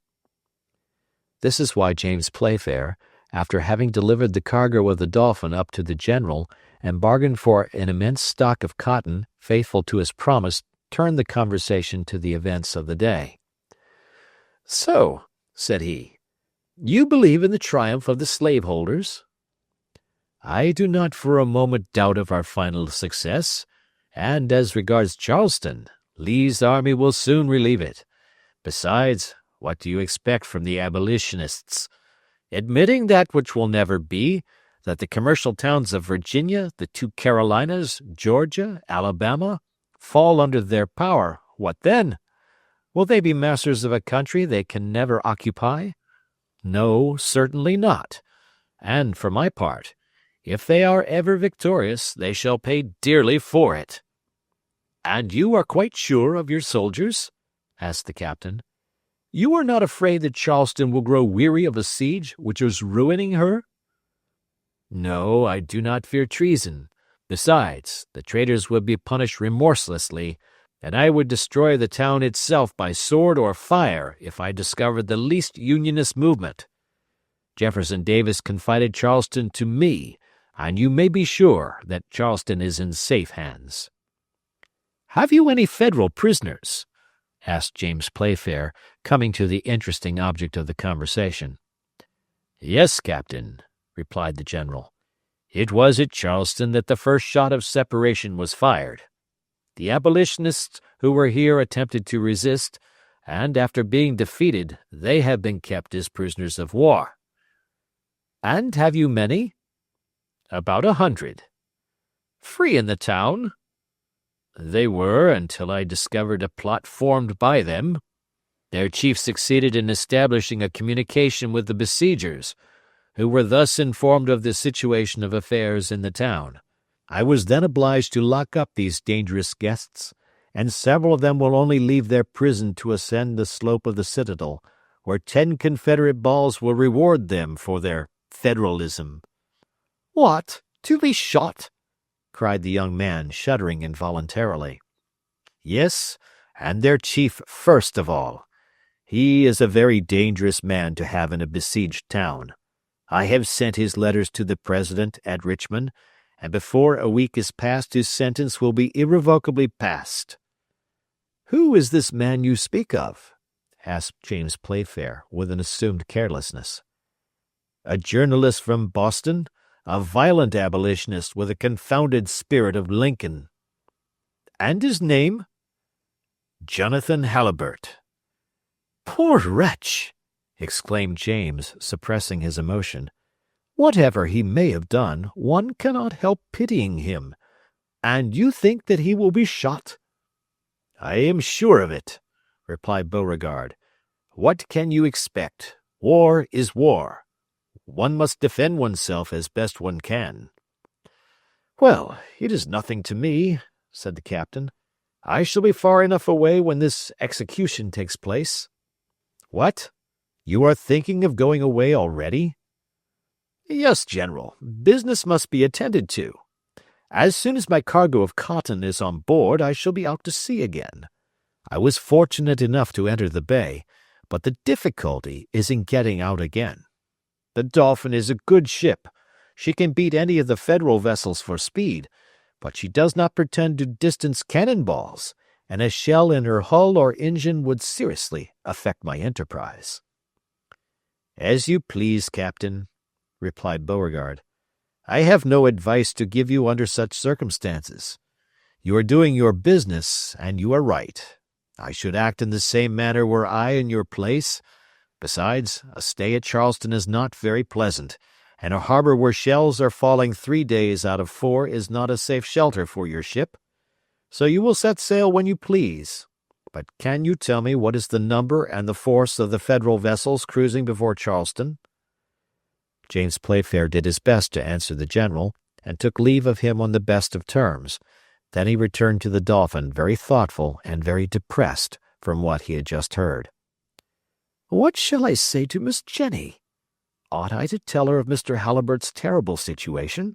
This is why James Playfair, after having delivered the cargo of the Dolphin up to the general and bargained for an immense stock of cotton, faithful to his promise, turned the conversation to the events of the day. "So," said he, "you believe in the triumph of the slaveholders?" "I do not for a moment doubt of our final success, and as regards Charleston, Lee's army will soon relieve it. Besides, what do you expect from the abolitionists? Admitting that which will never be, that the commercial towns of Virginia, the two Carolinas, Georgia, Alabama, fall under their power, what then? Will they be masters of a country they can never occupy? No, certainly not. And for my part, if they are ever victorious, they shall pay dearly for it." "And you are quite sure of your soldiers?" asked the captain. "You are not afraid that Charleston will grow weary of a siege which is ruining her?" "No, I do not fear treason. Besides, the traitors would be punished remorselessly, and I would destroy the town itself by sword or fire if I discovered the least Unionist movement. Jefferson Davis confided Charleston to me, and you may be sure that Charleston is in safe hands." "Have you any Federal prisoners?" asked James Playfair, coming to the interesting object of the conversation. "Yes, Captain," replied the general. "It was at Charleston that the first shot of separation was fired. The abolitionists who were here attempted to resist, and after being defeated, they have been kept as prisoners of war." "And have you many?" "About 100. "Free in the town?" "They were, until I discovered a plot formed by them." Their chief succeeded in establishing a communication with the besiegers, who were thus informed of the situation of affairs in the town. I was then obliged to lock up these dangerous guests, and several of them will only leave their prison to ascend the slope of the citadel, where 10 Confederate balls will reward them for their Federalism." "What? To be shot?" cried the young man, shuddering involuntarily. "Yes, and their chief first of all. He is a very dangerous man to have in a besieged town. I have sent his letters to the President at Richmond, and before a week is past his sentence will be irrevocably passed." "Who is this man you speak of?" asked James Playfair, with an assumed carelessness. "A journalist from Boston, a violent abolitionist with a confounded spirit of Lincoln." "And his name?" "Jonathan Halliburtt." "Poor wretch!" exclaimed James, suppressing his emotion. "Whatever he may have done, one cannot help pitying him. And you think that he will be shot?" "I am sure of it," replied Beauregard. "What can you expect? War is war. One must defend oneself as best one can." "Well, it is nothing to me," said the captain. "I shall be far enough away when this execution takes place." "What? You are thinking of going away already?" "Yes, General. Business must be attended to. As soon as my cargo of cotton is on board, I shall be out to sea again. I was fortunate enough to enter the bay, but the difficulty is in getting out again. The Dolphin is a good ship. She can beat any of the Federal vessels for speed, but she does not pretend to distance cannon balls, and a shell in her hull or engine would seriously affect my enterprise." "As you please, Captain," replied Beauregard. "I have no advice to give you under such circumstances. You are doing your business, and you are right. I should act in the same manner were I in your place. Besides, a stay at Charleston is not very pleasant, and a harbor where shells are falling 3 days out of 4 is not a safe shelter for your ship. So you will set sail when you please. But can you tell me what is the number and the force of the Federal vessels cruising before Charleston?" James Playfair did his best to answer the general, and took leave of him on the best of terms. Then he returned to the Dolphin very thoughtful and very depressed from what he had just heard. "What shall I say to Miss Jenny? Ought I to tell her of Mr. Halliburtt's terrible situation?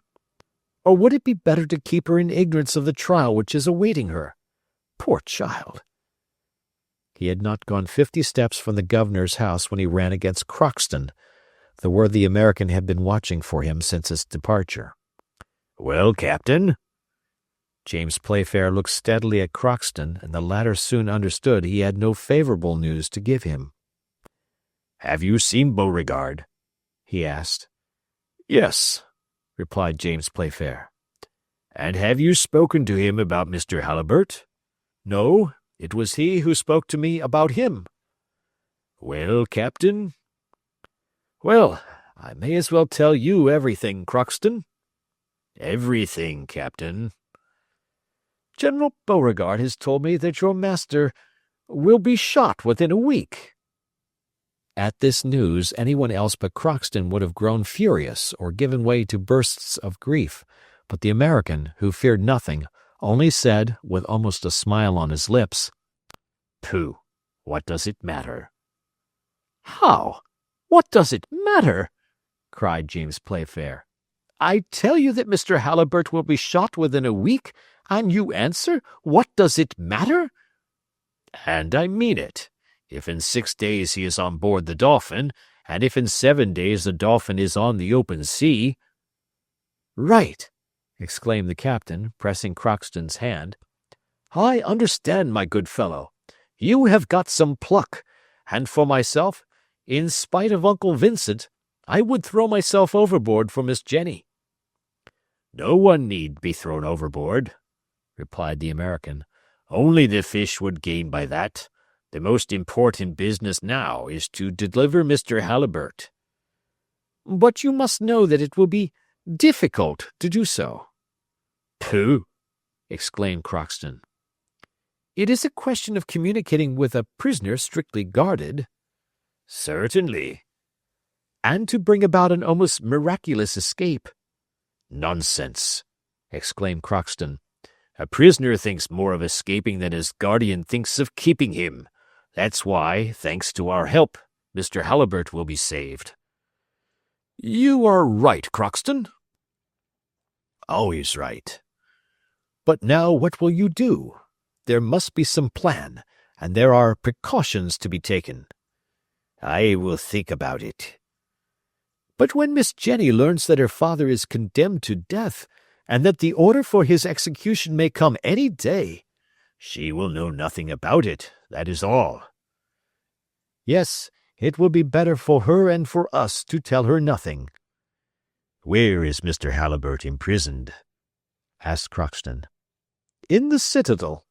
Or would it be better to keep her in ignorance of the trial which is awaiting her? Poor child!" He had not gone 50 steps from the governor's house when he ran against Crockston. The worthy American had been watching for him since his departure. "Well, Captain?" James Playfair looked steadily at Crockston, and the latter soon understood he had no favorable news to give him. "Have you seen Beauregard?" he asked. "Yes," replied James Playfair. "And have you spoken to him about Mr. Halliburtt?" "No, it was he who spoke to me about him." "Well, Captain?" "Well, I may as well tell you everything, Crockston." "Everything, Captain." "General Beauregard has told me that your master will be shot within a week." At this news, anyone else but Crockston would have grown furious or given way to bursts of grief, but the American, who feared nothing, only said, with almost a smile on his lips, "Pooh! What does it matter?" "How? What does it matter?" cried James Playfair. "I tell you that Mr. Halliburtt will be shot within a week, and you answer, 'What does it matter?'" "And I mean it. If in 6 days he is on board the Dolphin, and if in 7 days the Dolphin is on the open sea—" "Right!" exclaimed the captain, pressing Crockston's hand. "I understand, my good fellow. You have got some pluck, and for myself, in spite of Uncle Vincent, I would throw myself overboard for Miss Jenny." "No one need be thrown overboard," replied the American. "Only the fish would gain by that. The most important business now is to deliver Mr. Halliburtt." "But you must know that it will be difficult to do so." "Pooh!" exclaimed Crockston. It is a question of communicating with a prisoner strictly guarded. Certainly. And to bring about an almost miraculous escape. Nonsense, exclaimed Crockston. A prisoner thinks more of escaping than his guardian thinks of keeping him. That's why, thanks to our help, Mr. Halliburtt will be saved. You are right, Crockston. Always right. But now what will you do? There must be some plan, and there are precautions to be taken. I will think about it. But when Miss Jenny learns that her father is condemned to death, and that the order for his execution may come any day, she will know nothing about it, that is all. Yes, it will be better for her and for us to tell her nothing. Where is Mr. Halliburtt imprisoned? Asked Crockston. In the citadel,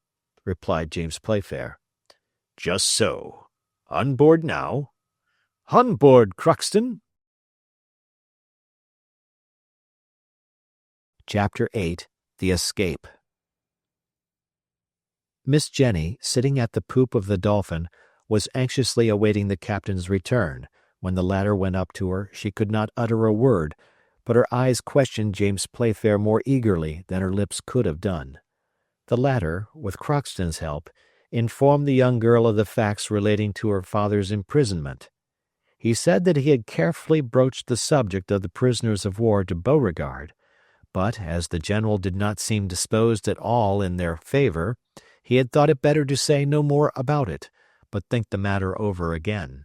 replied James Playfair. Just so. On board now? On board, Crockston. Chapter 8. The Escape. Miss Jenny, sitting at the poop of the Dolphin, was anxiously awaiting the captain's return. When the latter went up to her, she could not utter a word, but her eyes questioned James Playfair more eagerly than her lips could have done. The latter, with Crockston's help, informed the young girl of the facts relating to her father's imprisonment. He said that he had carefully broached the subject of the prisoners of war to Beauregard, but as the general did not seem disposed at all in their favor, he had thought it better to say no more about it, but think the matter over again.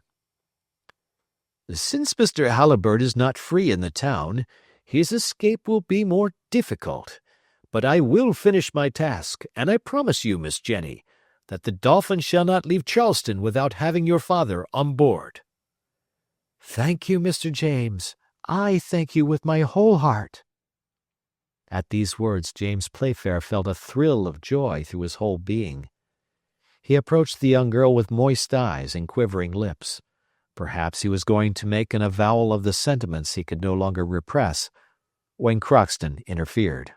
Since Mr. Halliburtt is not free in the town, his escape will be more difficult. But I will finish my task, and I promise you, Miss Jenny, that the Dolphin shall not leave Charleston without having your father on board. Thank you, Mr. James. I thank you with my whole heart. At these words James Playfair felt a thrill of joy through his whole being. He approached the young girl with moist eyes and quivering lips. Perhaps he was going to make an avowal of the sentiments he could no longer repress, when Crockston interfered.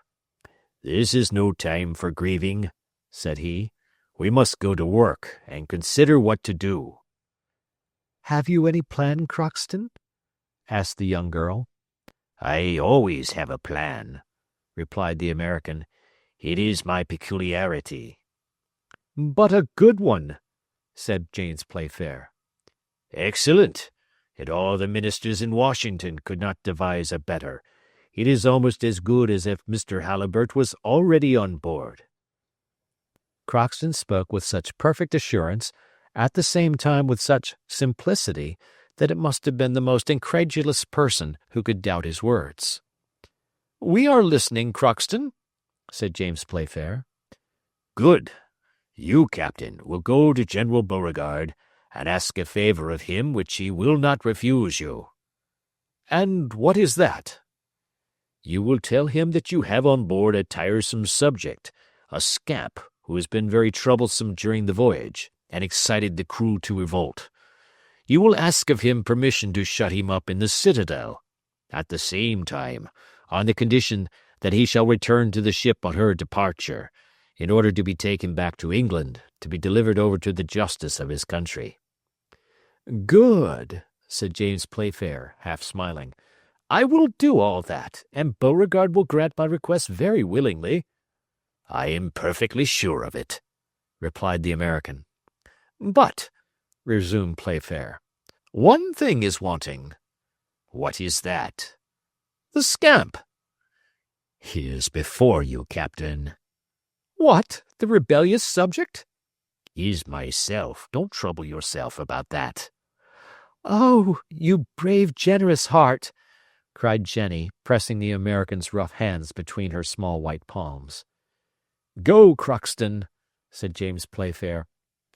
This is no time for grieving, said he. We must go to work and consider what to do. Have you any plan, Crockston? Asked the young girl. I always have a plan, replied the American. It is my peculiarity. But a good one, said James Playfair. Excellent, and all the ministers in Washington could not devise a better. It is almost as good as if Mr. Halliburtt was already on board. Crockston spoke with such perfect assurance, at the same time with such simplicity, that it must have been the most incredulous person who could doubt his words. We are listening, Crockston, said James Playfair. Good. You, Captain, will go to General Beauregard and ask a favor of him which he will not refuse you. And what is that? You will tell him that you have on board a tiresome subject, a scamp who has been very troublesome during the voyage, and excited the crew to revolt. You will ask of him permission to shut him up in the citadel, at the same time, on the condition that he shall return to the ship on her departure, in order to be taken back to England, to be delivered over to the justice of his country. Good, said James Playfair, half smiling. I will do all that, and Beauregard will grant my request very willingly. I am perfectly sure of it, replied the American. But, resumed Playfair, one thing is wanting. What is that? The scamp. He is before you, Captain. What, the rebellious subject? Is myself. Don't trouble yourself about that. Oh, you brave, generous heart, cried Jenny, pressing the American's rough hands between her small white palms. Go, Crockston, said James Playfair.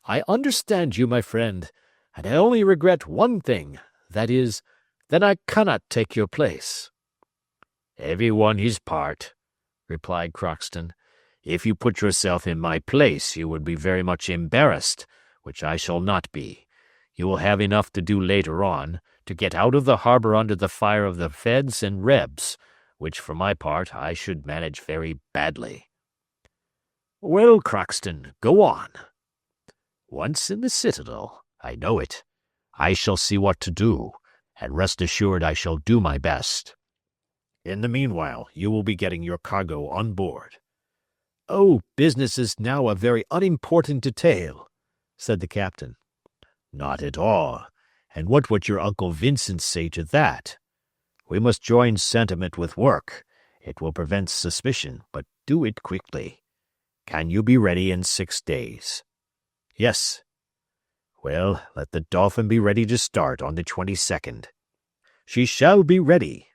I understand you, my friend, and I only regret one thing, that is, that I cannot take your place. Every one his part, replied Crockston. If you put yourself in my place, you would be very much embarrassed, which I shall not be. You will have enough to do later on, to get out of the harbor under the fire of the Feds and Rebs, which for my part I should manage very badly. Well, Crockston, go on. Once in the citadel, I know it. I shall see what to do, and rest assured I shall do my best. In the meanwhile, you will be getting your cargo on board. Oh, business is now a very unimportant detail, said the captain. Not at all. And what would your Uncle Vincent say to that? We must join sentiment with work. It will prevent suspicion, but do it quickly. Can you be ready in 6 days? Yes. Well, let the Dolphin be ready to start on the 22nd. She shall be ready.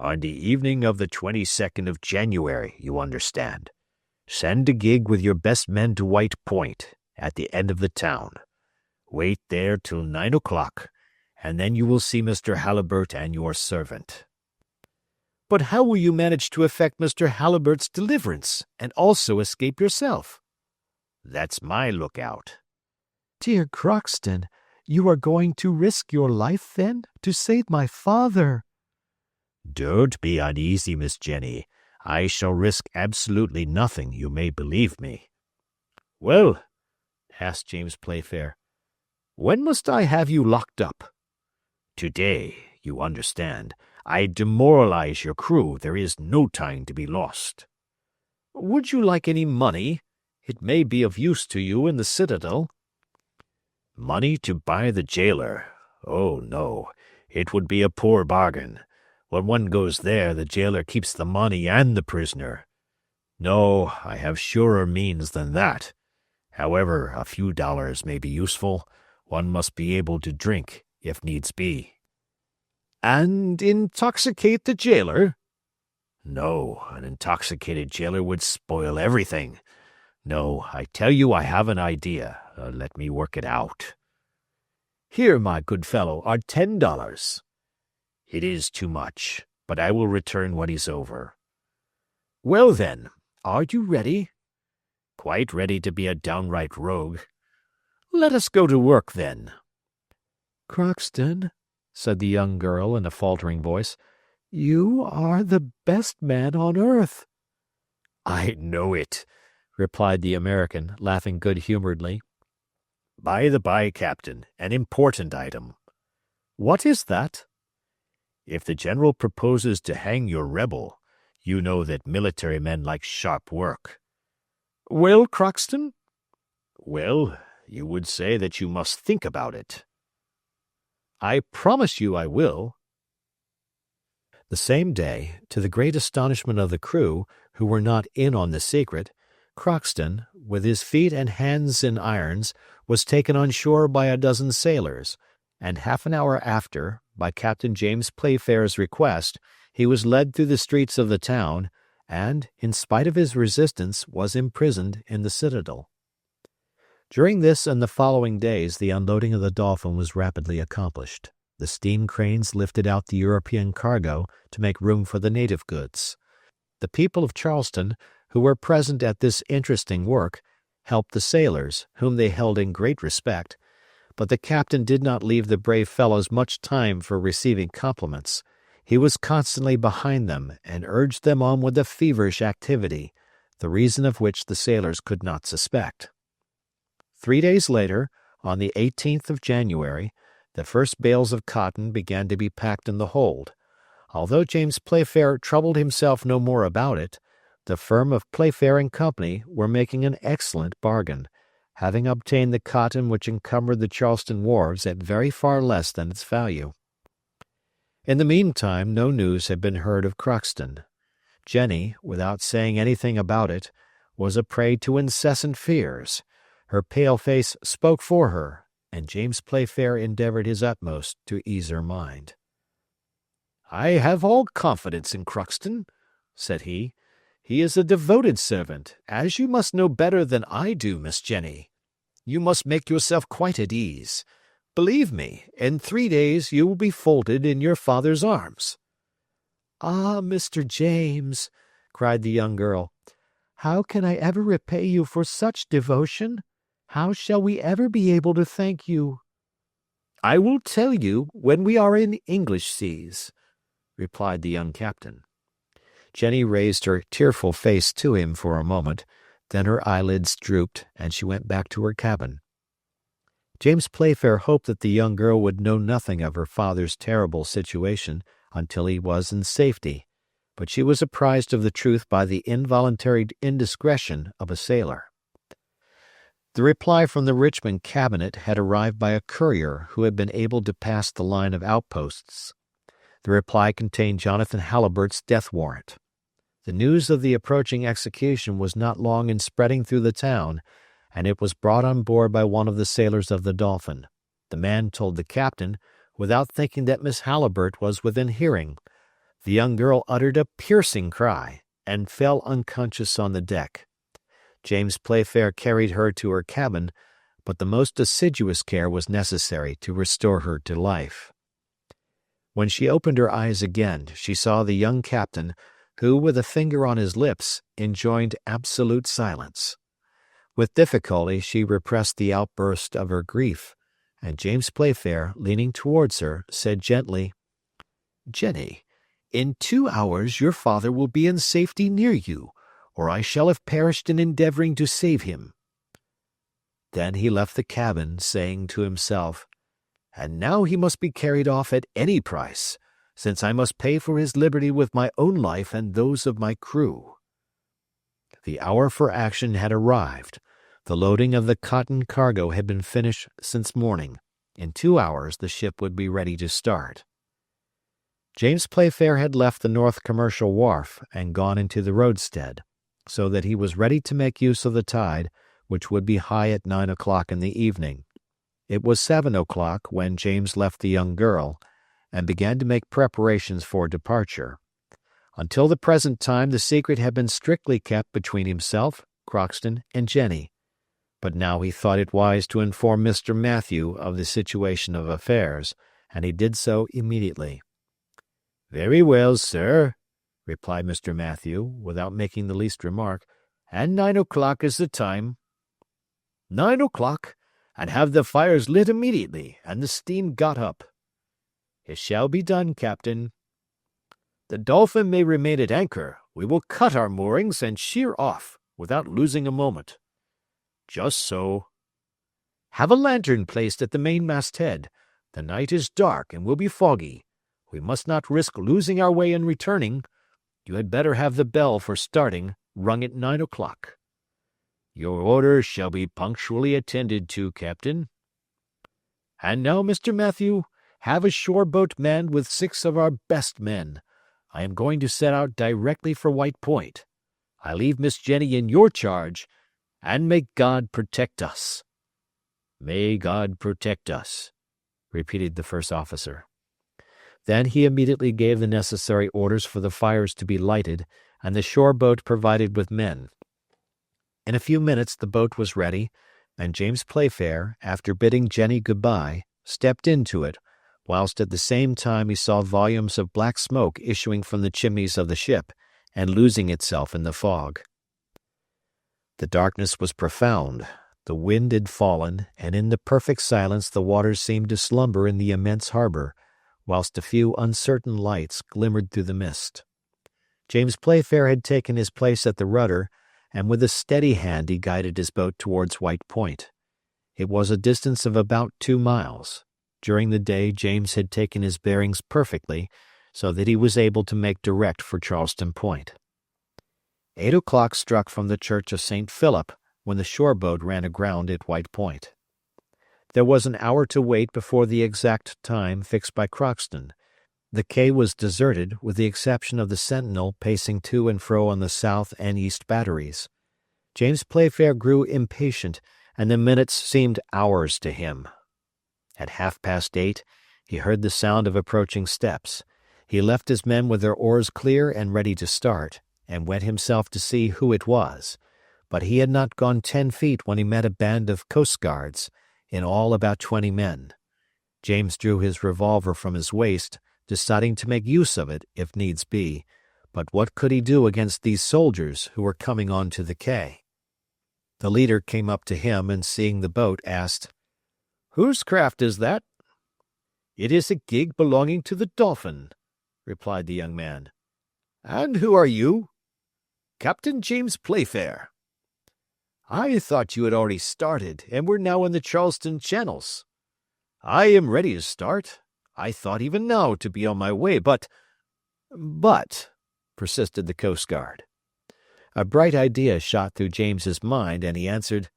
On the evening of the 22nd of January, you understand. Send a gig with your best men to White Point, at the end of the town. Wait there till 9 o'clock, and then you will see Mr. Halliburtt and your servant. But how will you manage to effect Mr. Halliburtt's deliverance, and also escape yourself? That's my lookout. Dear Crockston, you are going to risk your life, then, to save my father? Don't be uneasy, Miss Jenny. I shall risk absolutely nothing, you may believe me. Well, asked James Playfair, when must I have you locked up? Today, you understand. I demoralize your crew. There is no time to be lost. Would you like any money? It may be of use to you in the citadel. Money to buy the jailer? Oh, no. It would be a poor bargain. When one goes there, the jailer keeps the money and the prisoner. No, I have surer means than that. However, a few dollars may be useful. One must be able to drink, if needs be. And intoxicate the jailer? No, an intoxicated jailer would spoil everything. No, I tell you I have an idea. Let me work it out. Here, my good fellow, are $10. It is too much, but I will return what is over. Well, then, are you ready? Quite ready to be a downright rogue. Let us go to work, then. Crockston, said the young girl in a faltering voice, you are the best man on earth. I know it, replied the American, laughing good-humoredly. By the by, Captain, an important item. What is that? If the general proposes to hang your rebel, you know that military men like sharp work. Well, Crockston? Well, you would say that you must think about it. I promise you I will. The same day, to the great astonishment of the crew, who were not in on the secret, Crockston, with his feet and hands in irons, was taken on shore by a dozen sailors, and half an hour after, by Captain James Playfair's request, he was led through the streets of the town, and, in spite of his resistance, was imprisoned in the citadel. During this and the following days the unloading of the Dolphin was rapidly accomplished. The steam cranes lifted out the European cargo to make room for the native goods. The people of Charleston, who were present at this interesting work, helped the sailors, whom they held in great respect, but the captain did not leave the brave fellows much time for receiving compliments. He was constantly behind them and urged them on with a feverish activity, the reason of which the sailors could not suspect. 3 days later, on the 18th of January, the first bales of cotton began to be packed in the hold. Although James Playfair troubled himself no more about it, the firm of Playfair and Company were making an excellent bargain, having obtained the cotton which encumbered the Charleston wharves at very far less than its value. In the meantime no news had been heard of Crockston. Jenny, without saying anything about it, was a prey to incessant fears. Her pale face spoke for her, and James Playfair endeavored his utmost to ease her mind. "I have all confidence in Crockston," said he. "He is a devoted servant, as you must know better than I do, Miss Jenny. You must make yourself quite at ease. Believe me, in 3 days you will be folded in your father's arms." "Ah, Mr. James," cried the young girl, "how can I ever repay you for such devotion? How shall we ever be able to thank you?" "I will tell you when we are in English seas," replied the young captain. Jenny raised her tearful face to him for a moment, Then her eyelids drooped, and she went back to her cabin. James Playfair hoped that the young girl would know nothing of her father's terrible situation until he was in safety, but she was apprised of the truth by the involuntary indiscretion of a sailor. The reply from the Richmond cabinet had arrived by a courier who had been able to pass the line of outposts. The reply contained Jonathan Halliburtt's death warrant. The news of the approaching execution was not long in spreading through the town, and it was brought on board by one of the sailors of the Dolphin. The man told the captain, without thinking that Miss Halliburtt was within hearing. The young girl uttered a piercing cry, and fell unconscious on the deck. James Playfair carried her to her cabin, but the most assiduous care was necessary to restore her to life. When she opened her eyes again, she saw the young captain, who, with a finger on his lips, enjoined absolute silence. With difficulty she repressed the outburst of her grief, and James Playfair, leaning towards her, said gently, "Jenny, in 2 hours your father will be in safety near you, or I shall have perished in endeavoring to save him." Then he left the cabin, saying to himself, "And now he must be carried off at any price, since I must pay for his liberty with my own life and those of my crew." The hour for action had arrived. The loading of the cotton cargo had been finished since morning. In 2 hours the ship would be ready to start. James Playfair had left the North Commercial Wharf and gone into the roadstead, so that he was ready to make use of the tide, which would be high at 9 o'clock in the evening. It was 7 o'clock when James left the young girl, and began to make preparations for departure. Until the present time the secret had been strictly kept between himself, Crockston, and Jenny, but now he thought it wise to inform Mr. Matthew of the situation of affairs, and he did so immediately. "Very well, sir," replied Mr. Matthew, without making the least remark, "and 9 o'clock is the time." "9 o'clock, and have the fires lit immediately, and the steam got up." "It shall be done, Captain." "The Dolphin may remain at anchor. We will cut our moorings and sheer off, without losing a moment." "Just so." "Have a lantern placed at the mainmast head. The night is dark and will be foggy. We must not risk losing our way in returning. You had better have the bell for starting rung at 9 o'clock." "Your orders shall be punctually attended to, Captain." "And now, Mr. Matthew, have a shore boat manned with 6 of our best men. I am going to set out directly for White Point. I leave Miss Jenny in your charge, and may God protect us." "May God protect us," repeated the first officer. Then he immediately gave the necessary orders for the fires to be lighted and the shore boat provided with men. In a few minutes the boat was ready, and James Playfair, after bidding Jenny good-bye, stepped into it, whilst at the same time he saw volumes of black smoke issuing from the chimneys of the ship and losing itself in the fog. The darkness was profound. The wind had fallen, and in the perfect silence the waters seemed to slumber in the immense harbor, whilst a few uncertain lights glimmered through the mist. James Playfair had taken his place at the rudder, and with a steady hand he guided his boat towards White Point. It was a distance of about 2 miles. During the day James had taken his bearings perfectly, so that he was able to make direct for Charleston Point. 8 o'clock struck from the church of St. Philip when the shore boat ran aground at White Point. There was an hour to wait before the exact time fixed by Crockston. The quay was deserted, with the exception of the sentinel pacing to and fro on the south and east batteries. James Playfair grew impatient, and the minutes seemed hours to him. At 8:30 he heard the sound of approaching steps. He left his men with their oars clear and ready to start, and went himself to see who it was. But he had not gone 10 feet when he met a band of coast guards, in all about 20 men. James drew his revolver from his waist, deciding to make use of it if needs be, but what could he do against these soldiers who were coming on to the quay? The leader came up to him and, seeing the boat, asked, "Whose craft is that?" "It is a gig belonging to the Dolphin," replied the young man. "And who are you?" "Captain James Playfair." I thought you had already started, and were now in the Charleston channels. I am ready to start. I thought even now to be on my way, but, persisted the Coast Guard. A bright idea shot through James's mind, and he answered,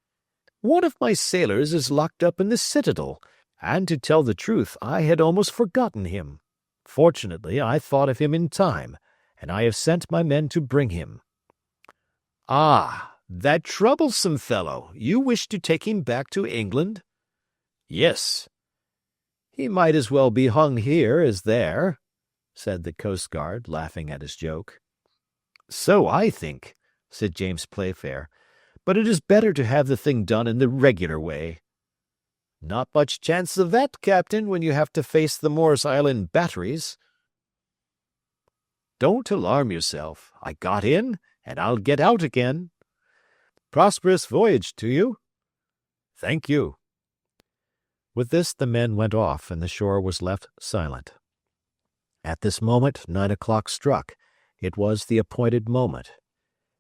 One of my sailors is locked up in the citadel, and to tell the truth, I had almost forgotten him. Fortunately, I thought of him in time, and I have sent my men to bring him. Ah, that troublesome fellow. You wish to take him back to England? Yes. He might as well be hung here as there, said the Coast Guard, laughing at his joke. So I think, said James Playfair, but it is better to have the thing done in the regular way. Not much chance of that, Captain, when you have to face the Morris Island batteries. Don't alarm yourself. I got in, and I'll get out again. Prosperous voyage to you. Thank you. With this the men went off, and the shore was left silent. At this moment 9 o'clock struck. It was the appointed moment.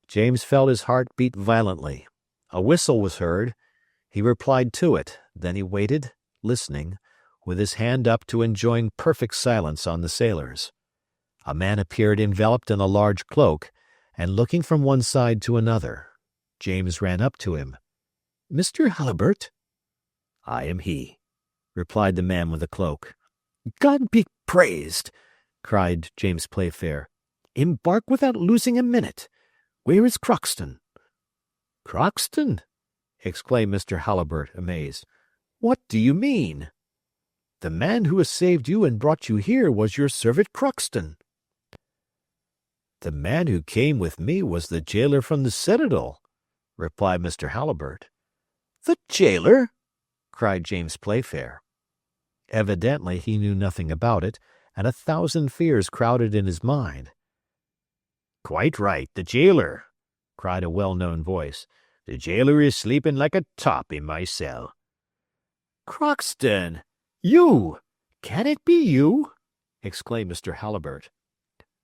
James felt his heart beat violently. A whistle was heard. He replied to it. Then he waited, listening, with his hand up to enjoin perfect silence on the sailors. A man appeared enveloped in a large cloak, and looking from one side to another. James ran up to him. "Mr. Halliburtt?" "I am he," replied the man with the cloak. "God be praised!" cried James Playfair. "Embark without losing a minute. Where is Crockston?" "Crockston?" exclaimed Mr. Halliburtt, amazed. "What do you mean?" "The man who has saved you and brought you here was your servant Crockston." "The man who came with me was the jailer from the citadel," replied Mr. Halliburtt. "The jailer?" cried James Playfair. Evidently he knew nothing about it, and 1,000 fears crowded in his mind. "Quite right, the jailer," cried a well-known voice. "The jailer is sleeping like a top in my cell." "Crockston! You! Can it be you?" exclaimed Mr. Halliburtt.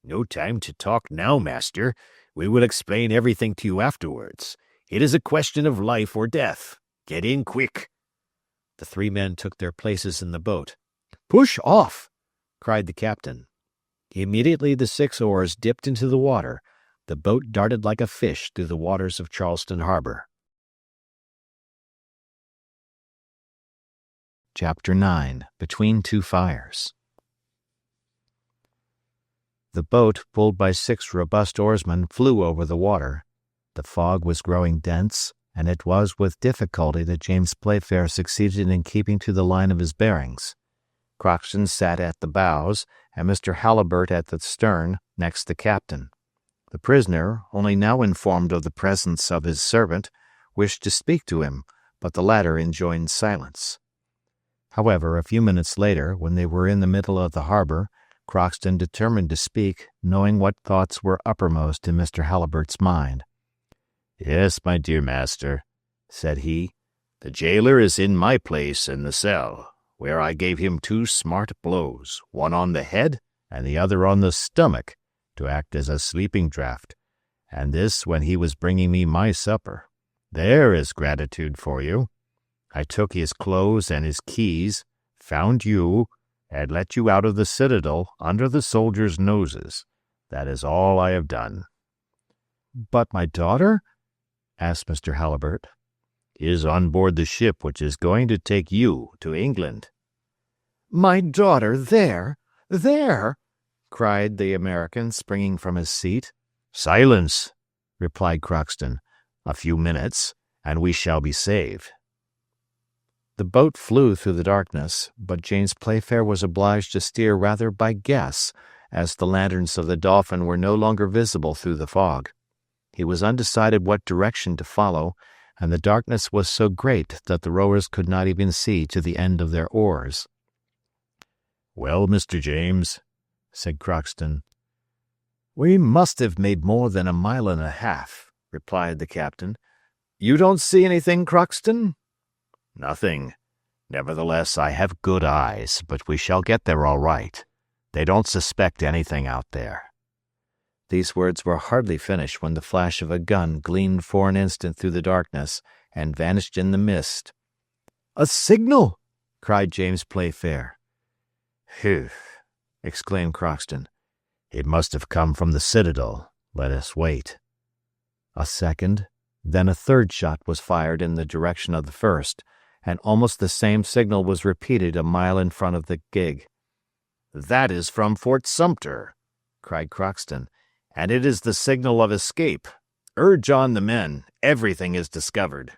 "No time to talk now, master. We will explain everything to you afterwards. It is a question of life or death. Get in quick." The 3 men took their places in the boat. "Push off!" cried the captain. Immediately the 6 oars dipped into the water. The boat darted like a fish through the waters of Charleston harbor. Chapter 9. Between Two Fires. The boat, pulled by 6 robust oarsmen, flew over the water. The fog was growing dense, and it was with difficulty that James Playfair succeeded in keeping to the line of his bearings. Crockston sat at the bows, and Mr. Halliburtt at the stern, next the captain. The prisoner, only now informed of the presence of his servant, wished to speak to him, but the latter enjoined silence. However, a few minutes later, when they were in the middle of the harbor, Crockston determined to speak, knowing what thoughts were uppermost in Mr. Halliburtt's mind. "Yes, my dear master," said he, "the jailer is in my place in the cell, where I gave him 2 smart blows, one on the head and the other on the stomach, to act as a sleeping draught, and this when he was bringing me my supper. There is gratitude for you. I took his clothes and his keys, found you, and let you out of the citadel under the soldiers' noses. That is all I have done." "But my daughter?" asked Mr. Halliburtt. "Is on board the ship which is going to take you to England." "My daughter there? There?" cried the American, springing from his seat. "Silence," replied Crockston. "A few minutes, and we shall be saved." The boat flew through the darkness, but James Playfair was obliged to steer rather by guess, as the lanterns of the Dolphin were no longer visible through the fog. He was undecided what direction to follow, and the darkness was so great that the rowers could not even see to the end of their oars. "Well, Mr. James," said Crockston. "We must have made more than 1.5 miles," replied the captain. "You don't see anything, Crockston?" "Nothing. Nevertheless, I have good eyes, but we shall get there all right. They don't suspect anything out there." These words were hardly finished when the flash of a gun gleamed for an instant through the darkness and vanished in the mist. "A signal!" cried James Playfair. "Phew!" exclaimed Crockston. "It must have come from the citadel. Let us wait." A second, then a third shot was fired in the direction of the first, and almost the same signal was repeated a mile in front of the gig. "That is from Fort Sumter," cried Crockston, "and it is the signal of escape. Urge on the men. Everything is discovered."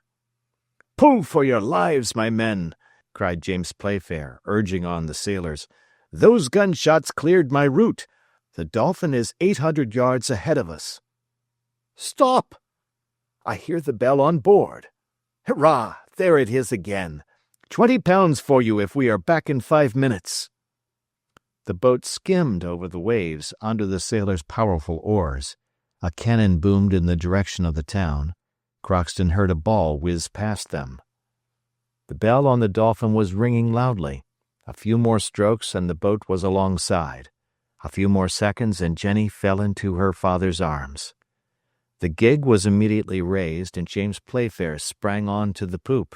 "Pull for your lives, my men!" cried James Playfair, urging on the sailors. "Those gunshots cleared my route. The Dolphin is 800 yards ahead of us." "Stop! I hear the bell on board. Hurrah! There it is again. £20 for you if we are back in 5 minutes." The boat skimmed over the waves under the sailors' powerful oars. A cannon boomed in the direction of the town. Crockston heard a ball whiz past them. The bell on the Dolphin was ringing loudly. A few more strokes and the boat was alongside. A few more seconds and Jenny fell into her father's arms. The gig was immediately raised and James Playfair sprang on to the poop.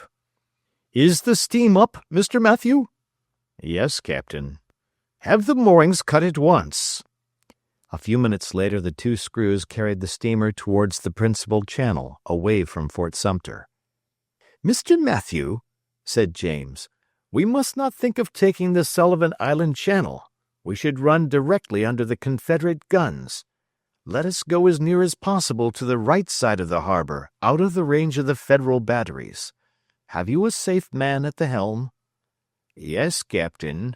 "Is the steam up, Mr. Matthew?" "Yes, Captain." "Have the moorings cut at once." A few minutes later the 2 screws carried the steamer towards the principal channel, away from Fort Sumter. "Mr. Matthew," said James, "we must not think of taking the Sullivan Island channel. We should run directly under the Confederate guns. Let us go as near as possible to the right side of the harbor, out of the range of the Federal batteries. Have you a safe man at the helm?" "Yes, Captain."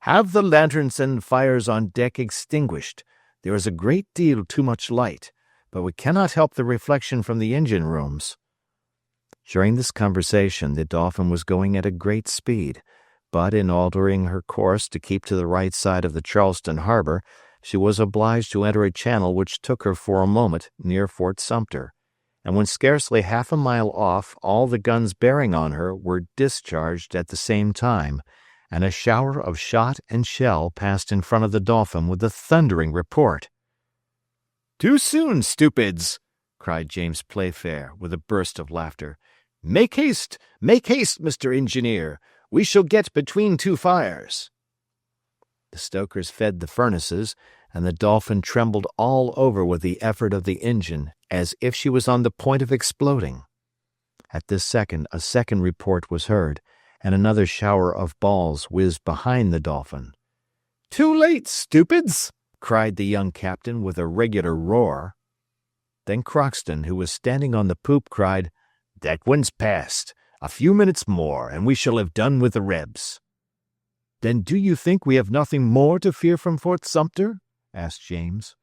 "Have the lanterns and fires on deck extinguished. There is a great deal too much light, but we cannot help the reflection from the engine rooms." During this conversation the Dolphin was going at a great speed, but in altering her course to keep to the right side of the Charleston harbor, she was obliged to enter a channel which took her for a moment near Fort Sumter, and when scarcely half a mile off all the guns bearing on her were discharged at the same time, and a shower of shot and shell passed in front of the Dolphin with a thundering report. "Too soon, stupids!" cried James Playfair, with a burst of laughter. Make haste, Mr. Engineer! We shall get between 2 fires." The stokers fed the furnaces, and the Dolphin trembled all over with the effort of the engine, as if she was on the point of exploding. At this second a second report was heard, and another shower of balls whizzed behind the Dolphin. "Too late, stupids!" cried the young captain with a regular roar. Then Crockston, who was standing on the poop, cried, "That one's past. A few minutes more, and we shall have done with the Rebs." "Then do you think we have nothing more to fear from Fort Sumter?" asked James.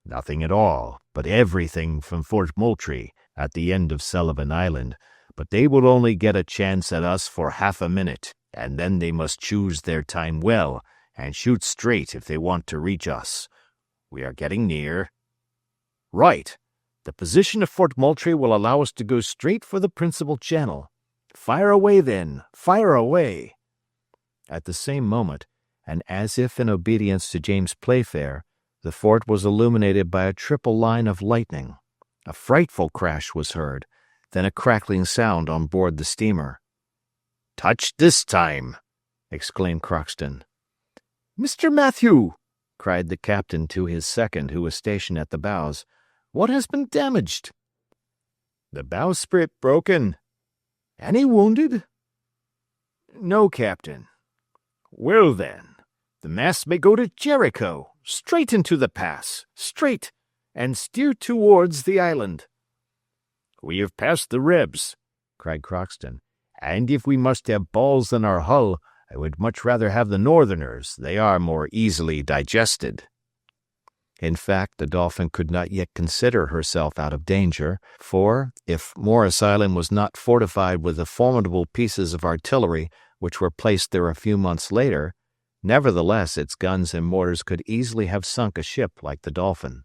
"Nothing at all, but everything from Fort Moultrie, at the end of Sullivan Island, but they will only get a chance at us for half a minute, and then they must choose their time well, and shoot straight if they want to reach us. We are getting near." "Right. The position of Fort Moultrie will allow us to go straight for the principal channel. Fire away, then, fire away." At the same moment, and as if in obedience to James Playfair, the fort was illuminated by a triple line of lightning. A frightful crash was heard, then a crackling sound on board the steamer. "Touch this time!" exclaimed Crockston. "Mr. Matthew!" cried the captain to his second, who was stationed at the bows. "What has been damaged?" "The bowsprit broken." "Any wounded?" "No, Captain." "Well, then, the mast may go to Jericho, straight into the pass, straight, and steer towards the island." "We have passed the Rebs," cried Crockston, "and if we must have balls in our hull, I would much rather have the Northerners. They are more easily digested." In fact, the Dolphin could not yet consider herself out of danger, for, if Morris Island was not fortified with the formidable pieces of artillery which were placed there a few months later, nevertheless its guns and mortars could easily have sunk a ship like the Dolphin.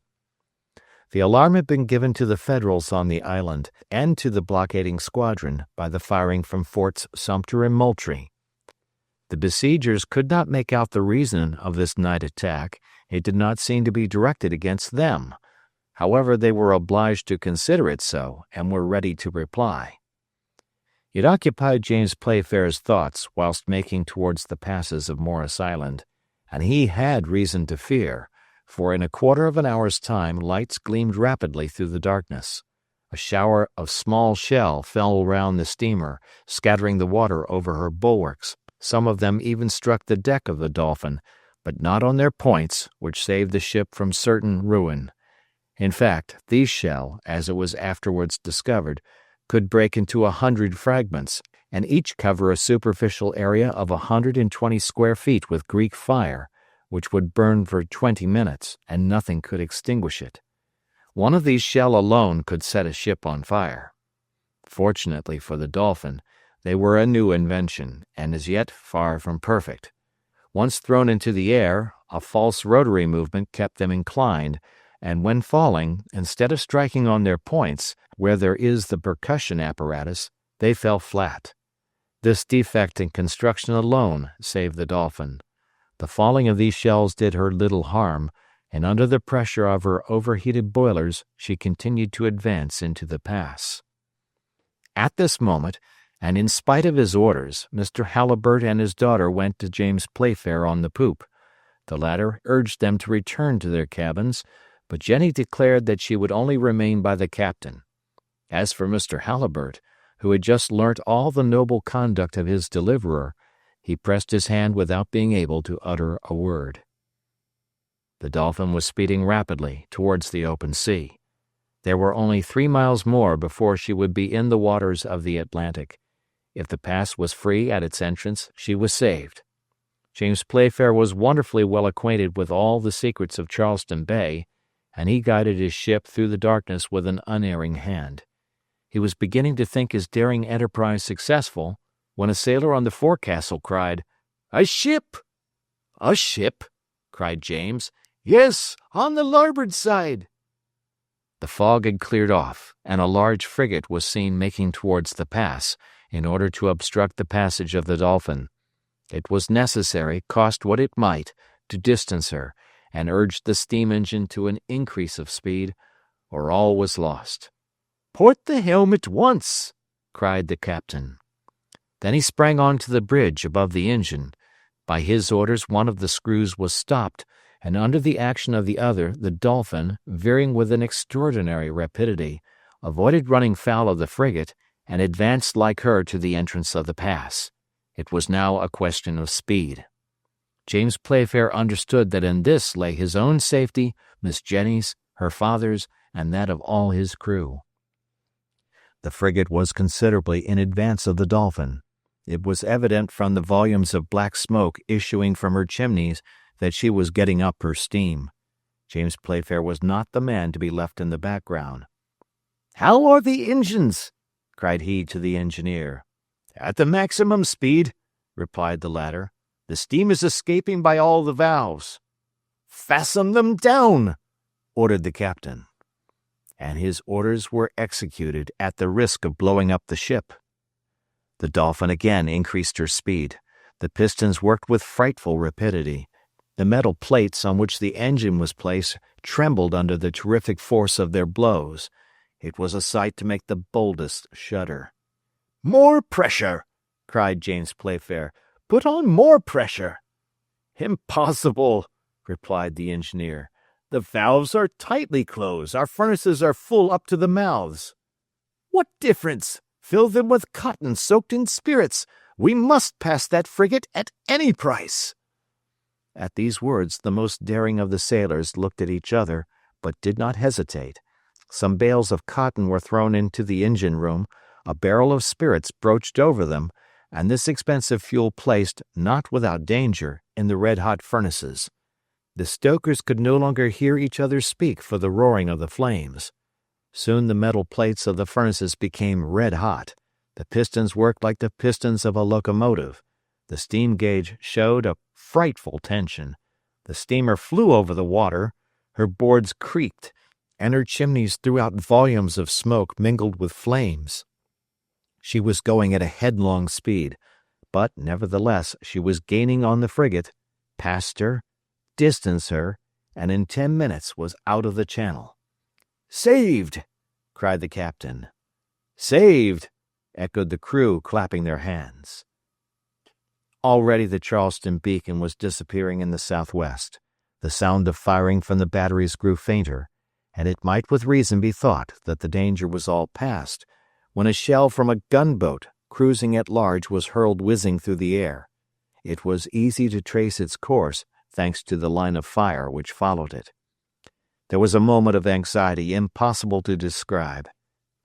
The alarm had been given to the Federals on the island and to the blockading squadron by the firing from Forts Sumter and Moultrie. The besiegers could not make out the reason of this night attack, It did not seem to be directed against them. However, they were obliged to consider it so, and were ready to reply. It occupied James Playfair's thoughts whilst making towards the passes of Morris Island, and he had reason to fear, for in a quarter of an hour's time lights gleamed rapidly through the darkness. A shower of small shell fell round the steamer, scattering the water over her bulwarks. Some of them even struck the deck of the Dolphin, but not on their points, which saved the ship from certain ruin. In fact, these shell, as it was afterwards discovered, could break into 100 fragments, and each cover a superficial area of 120 square feet with Greek fire, which would burn for 20 minutes, and nothing could extinguish it. One of these shell alone could set a ship on fire. Fortunately for the Dolphin, they were a new invention, and as yet far from perfect. Once thrown into the air, a false rotary movement kept them inclined, and when falling, instead of striking on their points, where there is the percussion apparatus, they fell flat. This defect in construction alone saved the Dolphin. The falling of these shells did her little harm, and under the pressure of her overheated boilers she continued to advance into the pass. At this moment, and in spite of his orders, Mr. Halliburtt and his daughter went to James Playfair on the poop. The latter urged them to return to their cabins, but Jenny declared that she would only remain by the captain. As for Mr. Halliburtt, who had just learnt all the noble conduct of his deliverer, he pressed his hand without being able to utter a word. The Dolphin was speeding rapidly towards the open sea. There were only 3 miles more before she would be in the waters of the Atlantic. If the pass was free at its entrance, she was saved. James Playfair was wonderfully well acquainted with all the secrets of Charleston Bay, and he guided his ship through the darkness with an unerring hand. He was beginning to think his daring enterprise successful, when a sailor on the forecastle cried, "A ship!" "A ship?" cried James. "Yes, on the larboard side." The fog had cleared off, and a large frigate was seen making towards the pass, in order to obstruct the passage of the Dolphin. It was necessary, cost what it might, to distance her, and urge the steam engine to an increase of speed, or all was lost. "Port the helm at once!" cried the captain. Then he sprang on to the bridge above the engine. By his orders one of the screws was stopped, and under the action of the other the Dolphin, veering with an extraordinary rapidity, avoided running foul of the frigate, and advanced like her to the entrance of the pass. It was now a question of speed. James Playfair understood that in this lay his own safety, Miss Jenny's, her father's, and that of all his crew. The frigate was considerably in advance of the Dolphin. It was evident from the volumes of black smoke issuing from her chimneys that she was getting up her steam. James Playfair was not the man to be left in the background. "How are the engines?" cried he to the engineer. "At the maximum speed," replied the latter. "The steam is escaping by all the valves." "Fasten them down," ordered the captain. And his orders were executed at the risk of blowing up the ship. The Dolphin again increased her speed. The pistons worked with frightful rapidity. The metal plates on which the engine was placed trembled under the terrific force of their blows. It was a sight to make the boldest shudder. "More pressure!" cried James Playfair. "Put on more pressure!" "Impossible!" replied the engineer. "The valves are tightly closed. Our furnaces are full up to the mouths." "What difference? Fill them with cotton soaked in spirits. We must pass that frigate at any price." At these words the most daring of the sailors looked at each other, but did not hesitate. Some bales of cotton were thrown into the engine room, a barrel of spirits broached over them, and this expensive fuel placed, not without danger, in the red-hot furnaces. The stokers could no longer hear each other speak for the roaring of the flames. Soon the metal plates of the furnaces became red-hot. The pistons worked like the pistons of a locomotive. The steam gauge showed a frightful tension. The steamer flew over the water, her boards creaked, and her chimneys threw out volumes of smoke mingled with flames. She was going at a headlong speed, but nevertheless she was gaining on the frigate, passed her, distanced her, and in 10 minutes was out of the channel. "Saved!" cried the captain. "Saved!" echoed the crew, clapping their hands. Already the Charleston beacon was disappearing in the southwest. The sound of firing from the batteries grew fainter, and it might with reason be thought that the danger was all past, when a shell from a gunboat cruising at large was hurled whizzing through the air. It was easy to trace its course, thanks to the line of fire which followed it. There was a moment of anxiety impossible to describe.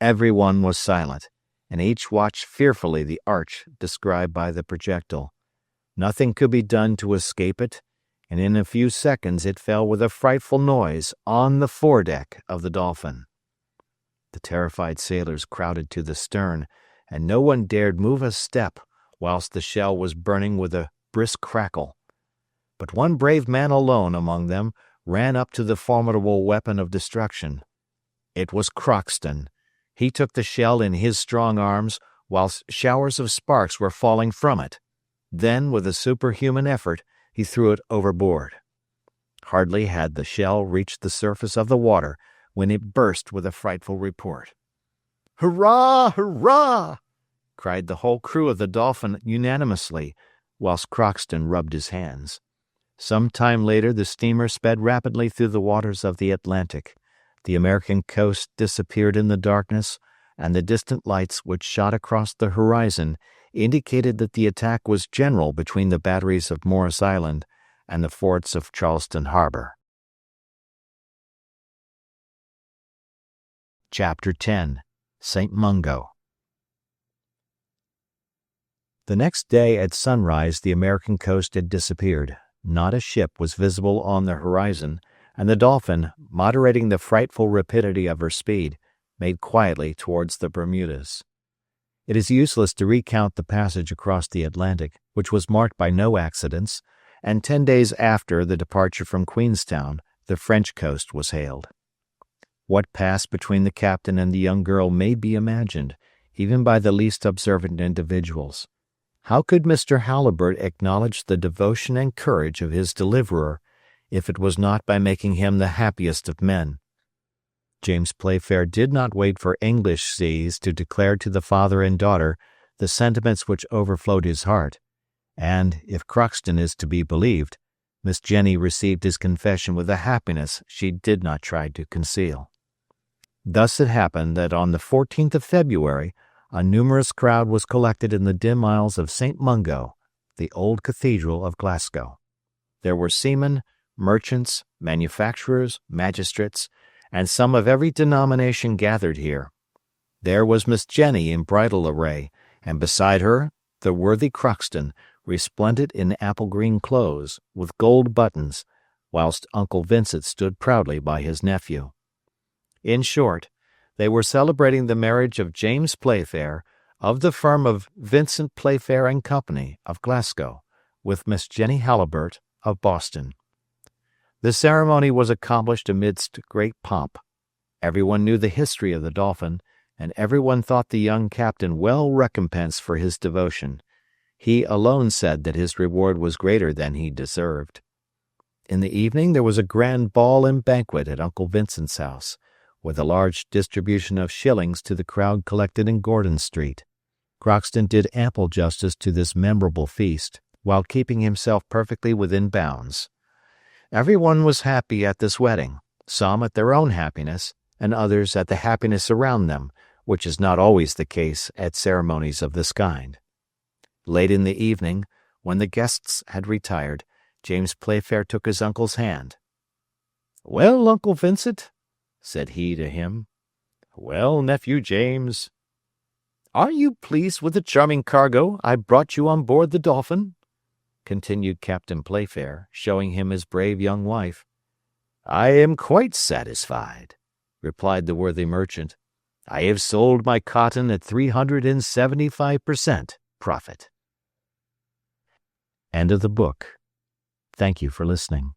Every one was silent, and each watched fearfully the arch described by the projectile. Nothing could be done to escape it, and in a few seconds it fell with a frightful noise on the foredeck of the Dolphin. The terrified sailors crowded to the stern, and no one dared move a step whilst the shell was burning with a brisk crackle. But one brave man alone among them ran up to the formidable weapon of destruction. It was Crockston. He took the shell in his strong arms, whilst showers of sparks were falling from it. Then, with a superhuman effort, he threw it overboard. Hardly had the shell reached the surface of the water when it burst with a frightful report. "Hurrah! Hurrah!" cried the whole crew of the Dolphin unanimously, whilst Crockston rubbed his hands. Some time later the steamer sped rapidly through the waters of the Atlantic. The American coast disappeared in the darkness, and the distant lights which shot across the horizon indicated that the attack was general between the batteries of Morris Island and the forts of Charleston Harbor. Chapter 10. St. Mungo. The next day at sunrise the American coast had disappeared. Not a ship was visible on the horizon, and the Dolphin, moderating the frightful rapidity of her speed, made quietly towards the Bermudas. It is useless to recount the passage across the Atlantic, which was marked by no accidents, and 10 days after the departure from Queenstown, the French coast was hailed. What passed between the captain and the young girl may be imagined, even by the least observant individuals. How could Mr. Halliburtt acknowledge the devotion and courage of his deliverer, if it was not by making him the happiest of men? James Playfair did not wait for English seas to declare to the father and daughter the sentiments which overflowed his heart, and, if Crockston is to be believed, Miss Jenny received his confession with a happiness she did not try to conceal. Thus it happened that on the 14th of February a numerous crowd was collected in the dim aisles of St. Mungo, the old cathedral of Glasgow. There were seamen, merchants, manufacturers, magistrates, and some of every denomination gathered here. There was Miss Jenny in bridal array, and beside her the worthy Crockston, resplendent in apple-green clothes, with gold buttons, whilst Uncle Vincent stood proudly by his nephew. In short, they were celebrating the marriage of James Playfair, of the firm of Vincent Playfair and Company, of Glasgow, with Miss Jenny Halliburtt, of Boston. The ceremony was accomplished amidst great pomp. Everyone knew the history of the Dolphin, and everyone thought the young captain well recompensed for his devotion. He alone said that his reward was greater than he deserved. In the evening there was a grand ball and banquet at Uncle Vincent's house, with a large distribution of shillings to the crowd collected in Gordon Street. Crockston did ample justice to this memorable feast, while keeping himself perfectly within bounds. Everyone was happy at this wedding, some at their own happiness, and others at the happiness around them, which is not always the case at ceremonies of this kind. Late in the evening, when the guests had retired, James Playfair took his uncle's hand. "Well, Uncle Vincent," said he to him. "Well, nephew James." "Are you pleased with the charming cargo I brought you on board the Dolphin?" continued Captain Playfair, showing him his brave young wife. "I am quite satisfied," replied the worthy merchant. "I have sold my cotton at 375% profit." End of the book. Thank you for listening.